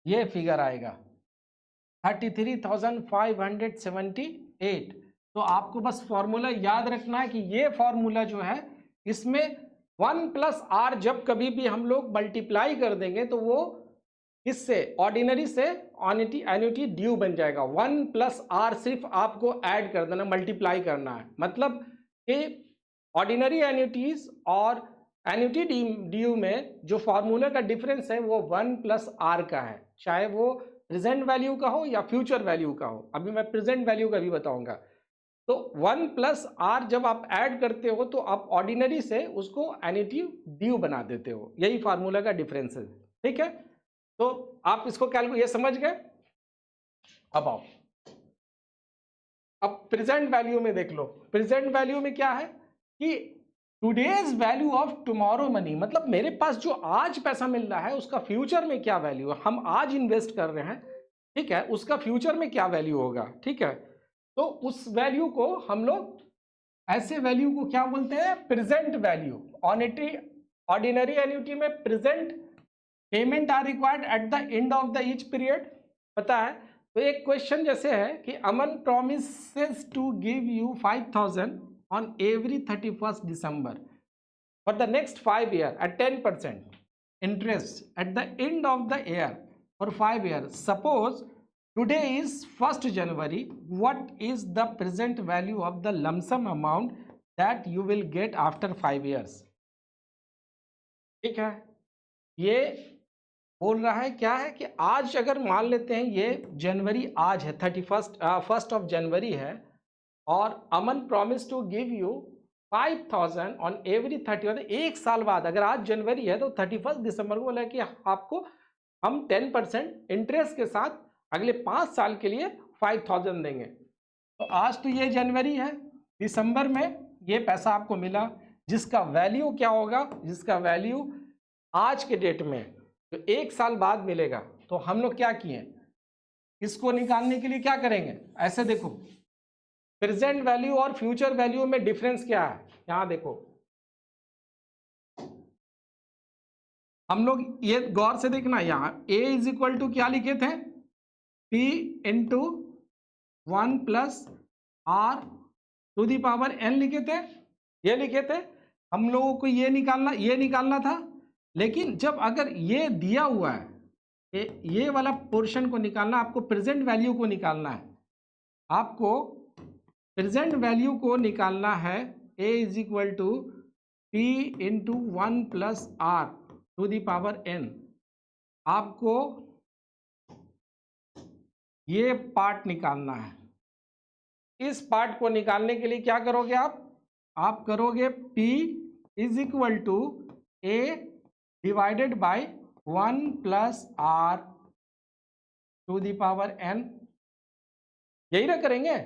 Speaker 1: ये फिगर आएगा 33,578। तो आपको बस फॉर्मूला याद रखना है कि ये फॉर्मूला जो है इसमें 1 प्लस आर जब कभी भी हम लोग मल्टीप्लाई कर देंगे तो वो इससे ऑर्डिनरी से एन्युटी ड्यू बन जाएगा। 1 प्लस आर सिर्फ आपको ऐड कर देना, मल्टीप्लाई करना है। मतलब कि ऑर्डिनरी एन्युटीज और एन्युटी ड्यू में जो फॉर्मूले का डिफरेंस है वो 1 प्लस आर का है, चाहे वो प्रेजेंट वैल्यू का हो या फ्यूचर वैल्यू का हो। अभी मैं प्रेजेंट वैल्यू का भी बताऊंगा। तो 1 प्लस आर जब आप ऐड करते हो तो आप ऑर्डिनरी से उसको एन्युटी ड्यू बना देते हो, यही फार्मूला का डिफरेंस है। ठीक है, तो आप इसको कैलकुलेट, ये समझ गए। अब आओ, अब प्रेजेंट वैल्यू में देख लो। प्रेजेंट वैल्यू में क्या है कि today's value of tomorrow money, मतलब मेरे पास जो आज पैसा मिल रहा है उसका फ्यूचर में क्या वैल्यू है। हम आज इन्वेस्ट कर रहे हैं, ठीक है, उसका फ्यूचर में क्या वैल्यू होगा। ठीक है, तो उस वैल्यू को हम लोग, ऐसे वैल्यू को क्या बोलते हैं? Present value. ऑर्डिनरी एन्युटी में present payment are required at the end of the each period, पता है। तो एक क्वेश्चन जैसे है कि Aman promises to give you 5000 on every 31st December for the next 5 years at 10% interest at the end of the year for 5 years. Suppose today is 1st January, what is the present value of the lump sum amount that you will get after 5 years? ठीक है, ये बोल रहा है क्या है कि आज अगर मान लेते हैं ये जनवरी आज है 1st ऑफ जनवरी है और Aman promise to give you 5000 on every 30, एक साल बाद, अगर आज जनवरी है तो 31 दिसंबर को बोला कि आपको हम 10% इंटरेस्ट के साथ अगले 5 साल के लिए 5000 देंगे। तो आज तो ये जनवरी है, दिसंबर में ये पैसा आपको मिला जिसका वैल्यू क्या होगा, जिसका वैल्यू आज के डेट में जो एक साल बाद मिलेगा। तो हम लोग क्या किए, इसको निकालने के लिए क्या करेंगे, ऐसे देखो प्रेजेंट वैल्यू और फ्यूचर वैल्यू में डिफरेंस क्या है। यहां देखो, हम लोग ये गौर से देखना, यहां a इज इक्वल टू क्या लिखे थे, p into 1 plus R to the power n लिखे थे, ये लिखे थे। हम लोगों को ये निकालना था। लेकिन जब अगर ये दिया हुआ है, ये वाला पोर्शन को निकालना, आपको प्रेजेंट वैल्यू को निकालना है, आपको प्रेजेंट वैल्यू को निकालना है। a is equal to p into 1 plus R to the power n। आपको ये पार्ट निकालना है। इस पार्ट को निकालने के लिए क्या करोगे आप करोगे P is equal to A divided by 1 plus R to the power n, यही ना करेंगे।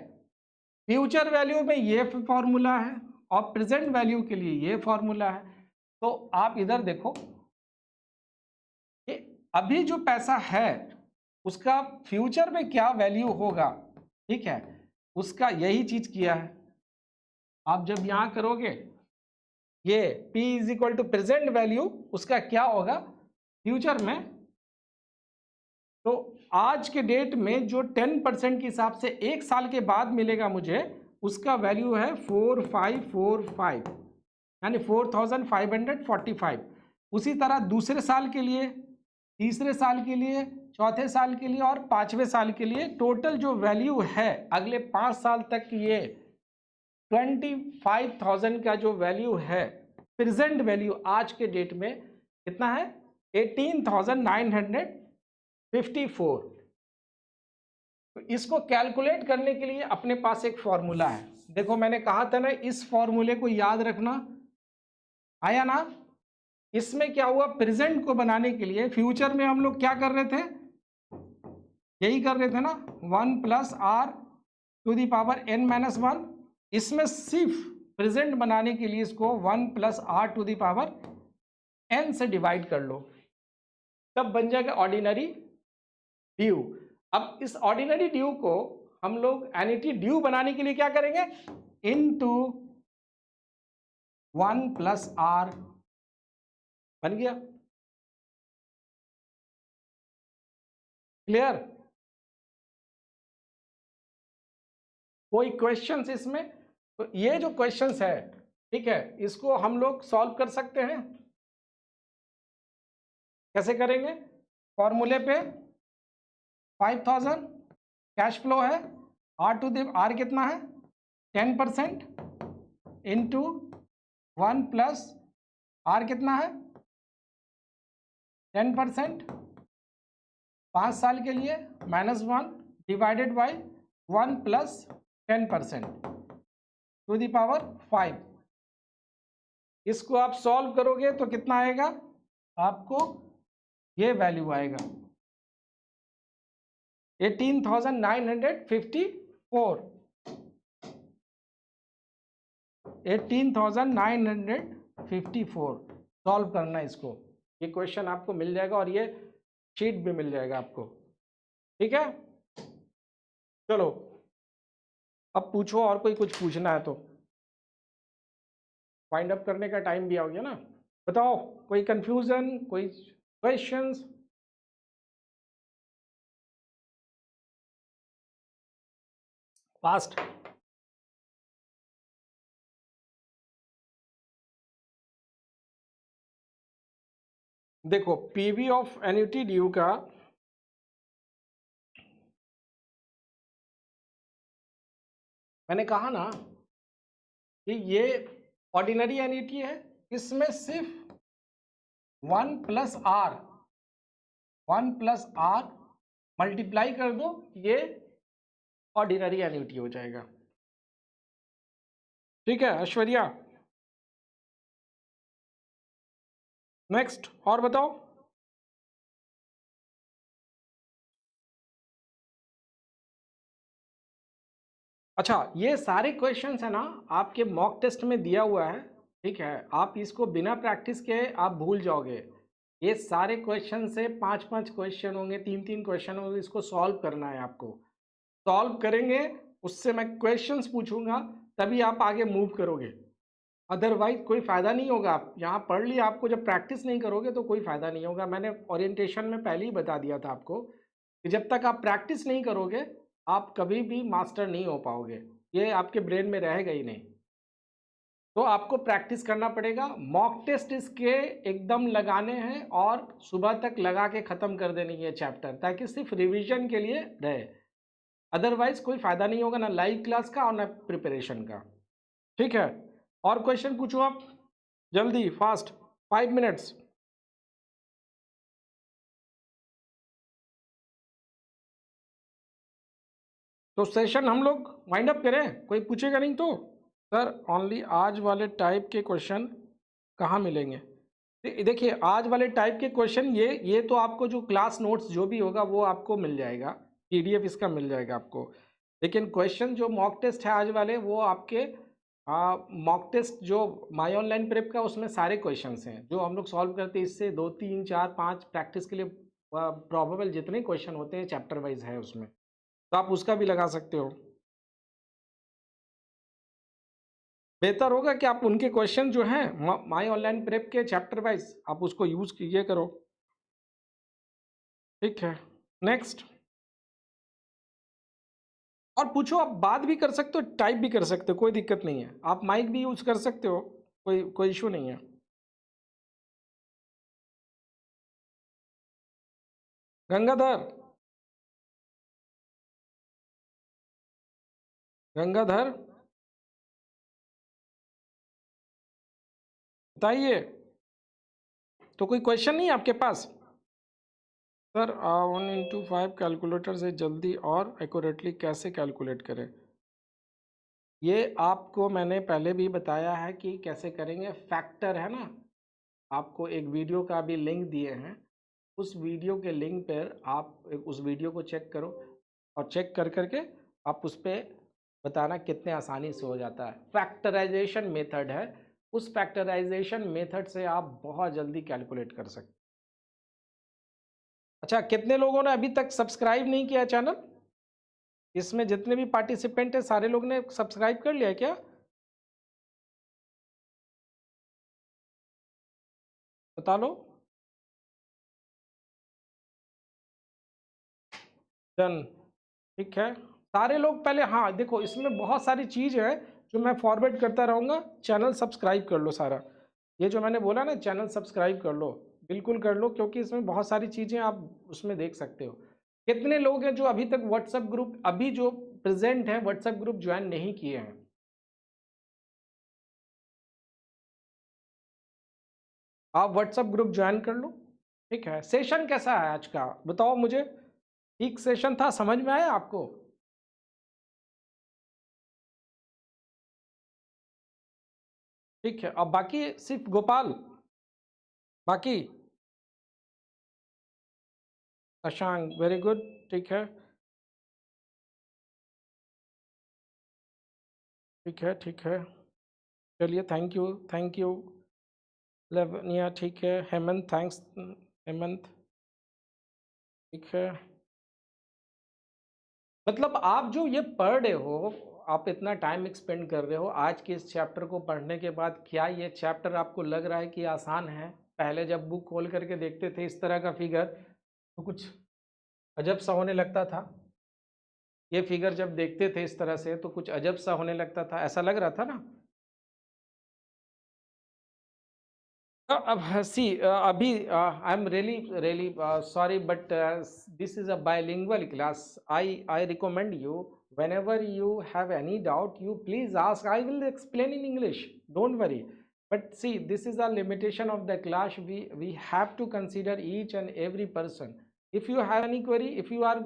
Speaker 1: फ्यूचर वैल्यू में ये फॉर्मूला है और प्रेजेंट वैल्यू के लिए ये फॉर्मूला है। तो आप इधर देखो कि अभी जो पैसा है उसका फ्यूचर में क्या वैल्यू होगा, ठीक है, उसका यही चीज किया है। आप जब यहां करोगे ये P is equal to present value, उसका क्या होगा फ्यूचर में, तो आज के डेट में जो 10% के हिसाब से एक साल के बाद मिलेगा मुझे, उसका वैल्यू है 4545 यानी 4545। उसी तरह दूसरे साल के लिए, तीसरे साल के लिए, चौथे साल के लिए और पांचवें साल के लिए टोटल जो वैल्यू है अगले 5 साल तक की, ये 25,000 का जो वैल्यू है, प्रेजेंट वैल्यू आज के डेट में कितना है 18,954। तो इसको कैलकुलेट करने के लिए अपने पास एक फॉर्मूला है। देखो मैंने कहा था ना, इस फॉर्मूले को याद रखना, आया ना। इसमें क्या हुआ, प्रेजेंट को बनाने के लिए फ्यूचर में हम लोग क्या कर रहे थे, यही कर रहे थे ना, 1 plus R to the power n minus 1। इसमें सिर्फ प्रेजेंट बनाने के लिए इसको 1 plus R to the power n से डिवाइड कर लो, तब बन जाएगा ऑर्डिनरी ड्यू। अब इस ऑर्डिनरी ड्यू को हम लोग एन्युटी ड्यू बनाने के लिए क्या करेंगे, इनटू 1 प्लस R, बन गया। क्लियर? कोई क्वेश्चंस इसमें? तो ये जो क्वेश्चंस है, ठीक है, इसको हम लोग सॉल्व कर सकते हैं। कैसे करेंगे, फॉर्मूले पे 5000 कैश फ्लो है, R कितना है 10% इंटू 1 प्लस R कितना है 10%, 5 साल के लिए -1 divided by 1 plus 10% to the power 5। इसको आप सॉल्व करोगे तो कितना आएगा, आपको ये वैल्यू आएगा 18,954। 18,954 सॉल्व करना है इसको। ये क्वेश्चन आपको मिल जाएगा और ये शीट भी मिल जाएगा आपको, ठीक है। चलो अब पूछो, और कोई कुछ पूछना है तो। फाइंड अप करने का टाइम भी आ गया ना। बताओ, कोई कंफ्यूजन, कोई क्वेश्चंस? फास्ट। देखो पीवी ऑफ एन्युटी ड्यू का मैंने कहा ना कि ये ऑर्डिनरी एन्युटी है, इसमें सिर्फ 1 प्लस R मल्टीप्लाई कर दो, ये ऑर्डिनरी एन्युटी हो जाएगा। ठीक है ऐश्वर्या, नेक्स्ट और बताओ। अच्छा, ये सारे क्वेश्चंस है ना आपके मॉक टेस्ट में दिया हुआ है, ठीक है। आप इसको बिना प्रैक्टिस के आप भूल जाओगे। ये सारे क्वेश्चन से 5-5 क्वेश्चन होंगे, 3-3 क्वेश्चन होंगे, इसको सॉल्व करना है आपको। सॉल्व करेंगे, उससे मैं क्वेश्चंस पूछूंगा, तभी आप आगे मूव करोगे, अदरवाइज कोई फ़ायदा नहीं होगा। आप यहाँ पढ़ लिया, आपको जब प्रैक्टिस नहीं करोगे तो कोई फ़ायदा नहीं होगा। मैंने ओरिएंटेशन में पहले ही बता दिया था आपको कि जब तक आप प्रैक्टिस नहीं करोगे आप कभी भी मास्टर नहीं हो पाओगे, ये आपके ब्रेन में रहेगा ही नहीं। तो आपको प्रैक्टिस करना पड़ेगा। मॉक टेस्ट इसके एकदम लगाने हैं और सुबह तक लगा के ख़त्म कर देनी है चैप्टर, ताकि सिर्फ रिवीजन के लिए रहे, अदरवाइज कोई फ़ायदा नहीं होगा, ना लाइव क्लास का और ना प्रिपरेशन का। ठीक है, और क्वेश्चन पूछो आप जल्दी, फास्ट, 5 मिनट्स। तो सेशन हम लोग वाइंड अप करें, कोई पूछेगा नहीं तो? सर ओनली आज वाले टाइप के क्वेश्चन कहाँ मिलेंगे? देखिए आज वाले टाइप के क्वेश्चन ये तो आपको जो क्लास नोट्स जो भी होगा वो आपको मिल जाएगा, पीडीएफ इसका मिल जाएगा आपको। लेकिन क्वेश्चन जो मॉक टेस्ट है आज वाले वो आपके मॉक टेस्ट जो माई ऑनलाइन प्रेप का उसमें सारे क्वेश्चंस हैं जो हम लोग सॉल्व करते हैं। इससे 2 3 4 5 प्रैक्टिस के लिए प्रोबेबल जितने क्वेश्चन होते हैं चैप्टर वाइज है उसमें, तो आप उसका भी लगा सकते हो। बेहतर होगा कि आप उनके क्वेश्चन जो हैं माई ऑनलाइन प्रेप के चैप्टर वाइज आप उसको यूज कीजिए करो, ठीक है। नेक्स्ट, और पूछो, आप बात भी कर सकते हो, टाइप भी कर सकते हो, कोई दिक्कत नहीं है। आप माइक भी यूज कर सकते हो, कोई इशू नहीं है। गंगाधर, गंगाधर बताइए, तो कोई क्वेश्चन नहीं है आपके पास? सर 1/5 कैलकुलेटर से जल्दी और एक्यूरेटली कैसे कैलकुलेट करें? ये आपको मैंने पहले भी बताया है कि कैसे करेंगे। फैक्टर है ना, आपको एक वीडियो का भी लिंक दिए हैं, उस वीडियो के लिंक पर आप उस वीडियो को चेक करो और चेक कर करके आप उस पर बताना कितने आसानी से हो जाता है। फैक्टराइजेशन मेथड है, उस फैक्टराइजेशन मेथड से आप बहुत जल्दी कैलकुलेट कर सकते। अच्छा, कितने लोगों ने अभी तक सब्सक्राइब नहीं किया चैनल? इसमें जितने भी पार्टिसिपेंट हैं सारे लोग ने सब्सक्राइब कर लिया है क्या? बता लो। डन, ठीक है। सारे लोग पहले, हाँ देखो इसमें बहुत सारी चीज़ है जो मैं फॉरवर्ड करता रहूँगा। चैनल सब्सक्राइब कर लो सारा, ये जो मैंने बोला ना चैनल सब्सक्राइब कर लो, बिल्कुल कर लो, क्योंकि इसमें बहुत सारी चीज़ें आप उसमें देख सकते हो। कितने लोग हैं जो अभी तक व्हाट्सएप ग्रुप, अभी जो प्रेजेंट है व्हाट्सएप ग्रुप ज्वाइन नहीं किए हैं? आप व्हाट्सएप ग्रुप ज्वाइन कर लो, ठीक है। सेशन कैसा है आज का बताओ मुझे, ठीक सेशन था, समझ में आया आपको? ठीक है। अब बाकी सिर्फ गोपाल, बाकी अशांक, वेरी गुड, ठीक है, ठीक है, ठीक है, चलिए, thank you, thank you Lavania, ठीक है। हेमंत, थैंक्स हेमंत, ठीक है। मतलब आप जो ये पढ़ रहे हो, आप इतना टाइम एक्सपेंड कर रहे हो आज के इस चैप्टर को पढ़ने के बाद, क्या ये चैप्टर आपको लग रहा है कि आसान है? पहले जब बुक खोल करके देखते थे इस तरह का फिगर तो कुछ अजब सा होने लगता था। ये फिगर जब देखते थे इस तरह से तो कुछ अजब सा होने लगता था, ऐसा लग रहा था ना? अब सी अभी I am really sorry, but this is a bilingual class. I recommend you, whenever you have any doubt, you please ask. I will explain in English, don't worry. But see, this is a limitation of the class. We have to consider each and every person. If you have any query, if you are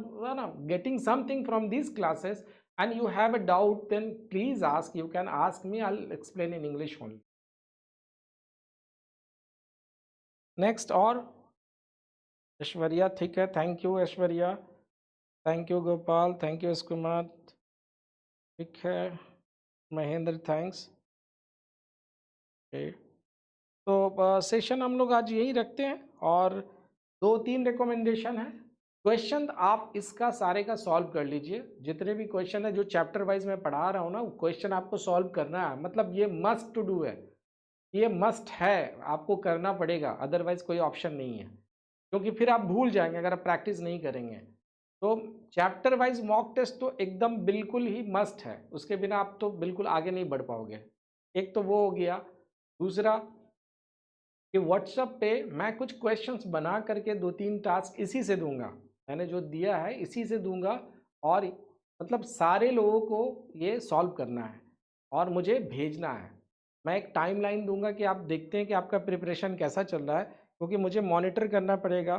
Speaker 1: getting something from these classes and you have a doubt, then please ask. You can ask me, I'll explain in English only. Next, और ऐश्वर्या, ठीक है, thank you Aishwarya, thank you Gopal, thank you Kumar, ठीक है, Mahendra, thanks. तो session हम लोग आज यही रखते हैं और 2-3 रिकमेंडेशन है। क्वेश्चन आप इसका सारे का सॉल्व कर लीजिए, जितने भी क्वेश्चन है जो चैप्टर वाइज मैं पढ़ा रहा हूँ ना, क्वेश्चन आपको सॉल्व करना है। मतलब ये मस्ट टू डू है, ये मस्ट है, आपको करना पड़ेगा, अदरवाइज कोई ऑप्शन नहीं है, क्योंकि फिर आप भूल जाएंगे अगर आप प्रैक्टिस नहीं करेंगे। तो चैप्टर वाइज मॉक टेस्ट तो एकदम बिल्कुल ही मस्ट है, उसके बिना आप तो बिल्कुल आगे नहीं बढ़ पाओगे। एक तो वो हो गया। दूसरा कि व्हाट्सएप पे मैं कुछ क्वेश्चंस बना करके 2-3 टास्क इसी से दूंगा, मैंने जो दिया है इसी से दूंगा, और मतलब सारे लोगों को ये सॉल्व करना है और मुझे भेजना है। मैं एक टाइमलाइन दूंगा कि आप देखते हैं कि आपका प्रिपरेशन कैसा चल रहा है, क्योंकि मुझे मॉनिटर करना पड़ेगा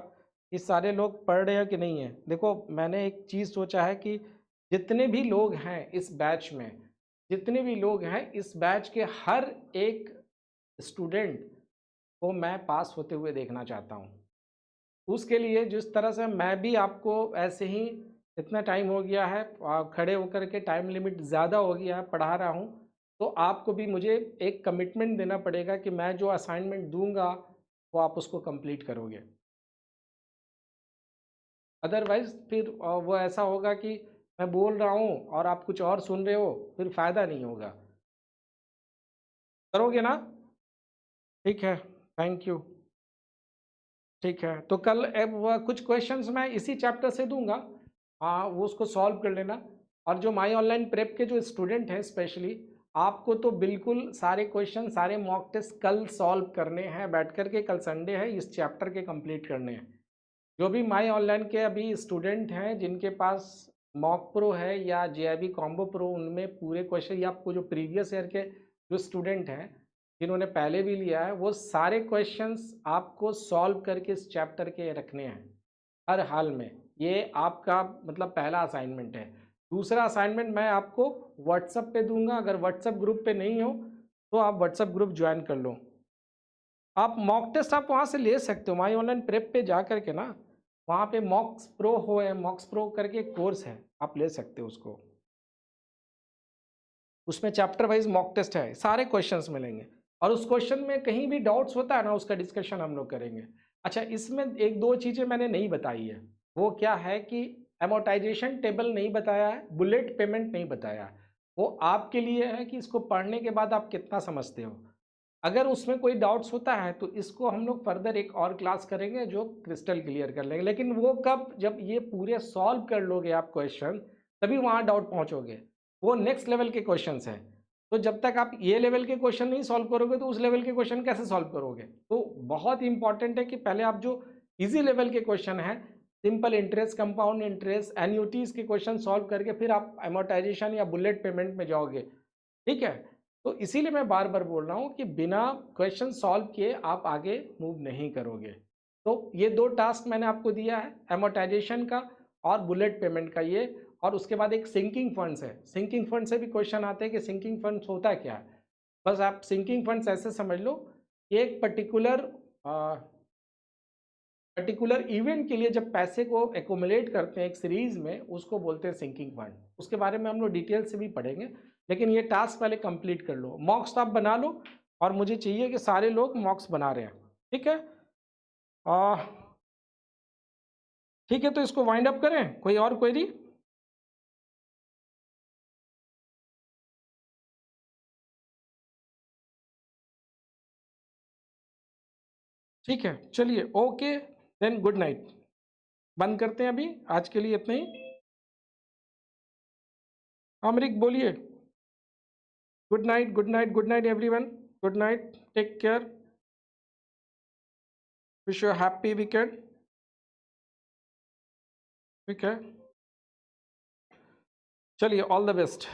Speaker 1: कि सारे लोग पढ़ रहे हैं कि नहीं है। देखो मैंने एक चीज़ सोचा है कि जितने भी लोग हैं इस बैच में, जितने भी लोग हैं इस बैच के हर एक स्टूडेंट को मैं पास होते हुए देखना चाहता हूँ। उसके लिए जिस तरह से मैं भी आपको ऐसे ही इतना टाइम हो गया है खड़े होकर के टाइम लिमिट ज़्यादा हो गया है पढ़ा रहा हूँ, तो आपको भी मुझे एक कमिटमेंट देना पड़ेगा कि मैं जो असाइनमेंट दूंगा वो आप उसको कंप्लीट करोगे। अदरवाइज़ फिर वो ऐसा होगा कि मैं बोल रहा हूँ और आप कुछ और सुन रहे हो, फिर फ़ायदा नहीं होगा। करोगे ना? ठीक है, थैंक यू। ठीक है, तो कल अब वह कुछ क्वेश्चंस मैं इसी चैप्टर से दूंगा, हाँ वो उसको सॉल्व कर लेना। और जो माई ऑनलाइन प्रेप के जो स्टूडेंट हैं स्पेशली, आपको तो बिल्कुल सारे क्वेश्चन सारे मॉक टेस्ट कल सॉल्व करने हैं बैठ कर के। कल संडे है, इस चैप्टर के कंप्लीट करने हैं। जो भी माई ऑनलाइन के अभी स्टूडेंट हैं जिनके पास मॉक प्रो है या JIB कॉम्बो प्रो, उनमें पूरे क्वेश्चन, या आपको जो प्रीवियस ईयर के जो स्टूडेंट हैं जिन्होंने पहले भी लिया है, वो सारे क्वेश्चंस आपको सॉल्व करके इस चैप्टर के रखने हैं हर हाल में। ये आपका मतलब पहला असाइनमेंट है। दूसरा असाइनमेंट मैं आपको व्हाट्सएप पे दूंगा। अगर व्हाट्सएप ग्रुप पे नहीं हो तो आप व्हाट्सएप ग्रुप ज्वाइन कर लो। आप मॉक टेस्ट आप वहाँ से ले सकते हो, माई ऑनलाइन प्रेप पे जा करके ना, वहाँ पे मॉक्स प्रो हो है, मॉक्स प्रो करके कोर्स है, आप ले सकते हो उसको। उसमें चैप्टर वाइज मॉक टेस्ट है, सारे क्वेश्चंस मिलेंगे, और उस क्वेश्चन में कहीं भी डाउट्स होता है ना, उसका डिस्कशन हम लोग करेंगे। अच्छा, इसमें एक दो चीज़ें मैंने नहीं बताई है, वो क्या है कि एमोटाइजेशन टेबल नहीं बताया है, बुलेट पेमेंट नहीं बताया है। वो आपके लिए है कि इसको पढ़ने के बाद आप कितना समझते हो। अगर उसमें कोई डाउट्स होता है तो इसको हम लोग फर्दर एक और क्लास करेंगे जो क्रिस्टल क्लियर कर लेंगे। लेकिन वो कब, जब ये पूरे सॉल्व कर लोगे आप क्वेश्चन, तभी वहाँ डाउट पहुँचोगे। वो नेक्स्ट लेवल के क्वेश्चंस हैं। तो जब तक आप ये लेवल के क्वेश्चन नहीं सॉल्व करोगे तो उस लेवल के क्वेश्चन कैसे सॉल्व करोगे। तो बहुत इंपॉर्टेंट है कि पहले आप जो इजी लेवल के क्वेश्चन हैं, सिंपल इंटरेस्ट, कंपाउंड इंटरेस्ट, एन्युटीज के क्वेश्चन सॉल्व करके फिर आप अमोर्टाइजेशन या बुलेट पेमेंट में जाओगे। ठीक है, तो इसीलिए मैं बार बार बोल रहा हूँ कि बिना क्वेश्चन सॉल्व किए आप आगे मूव नहीं करोगे। तो ये दो टास्क मैंने आपको दिया है, अमोर्टाइजेशन का और बुलेट पेमेंट का ये। और उसके बाद एक सिंकिंग फंड्स है। सिंकिंग फंड से भी क्वेश्चन आते हैं कि सिंकिंग फंड्स होता क्या है। बस आप सिंकिंग फंड्स ऐसे समझ लो, एक पर्टिकुलर इवेंट के लिए जब पैसे को एकोमुलेट करते हैं एक सीरीज में, उसको बोलते हैं सिंकिंग फंड। उसके बारे में हम लोग डिटेल से भी पढ़ेंगे, लेकिन ये टास्क पहले कंप्लीट कर लो। मॉक्स आप बना लो, और मुझे चाहिए कि सारे लोग मॉक्स बना रहे हैं। ठीक है, ठीक है, तो इसको वाइंड अप करें। कोई और क्वेरी? ठीक है, चलिए, ओके देन, गुड नाइट। बंद करते हैं अभी, आज के लिए इतना ही। अमरीक बोलिए। Good night, good night, good night everyone, good night, take care, wish you happy weekend. ठीक है, चलिए, ऑल द बेस्ट।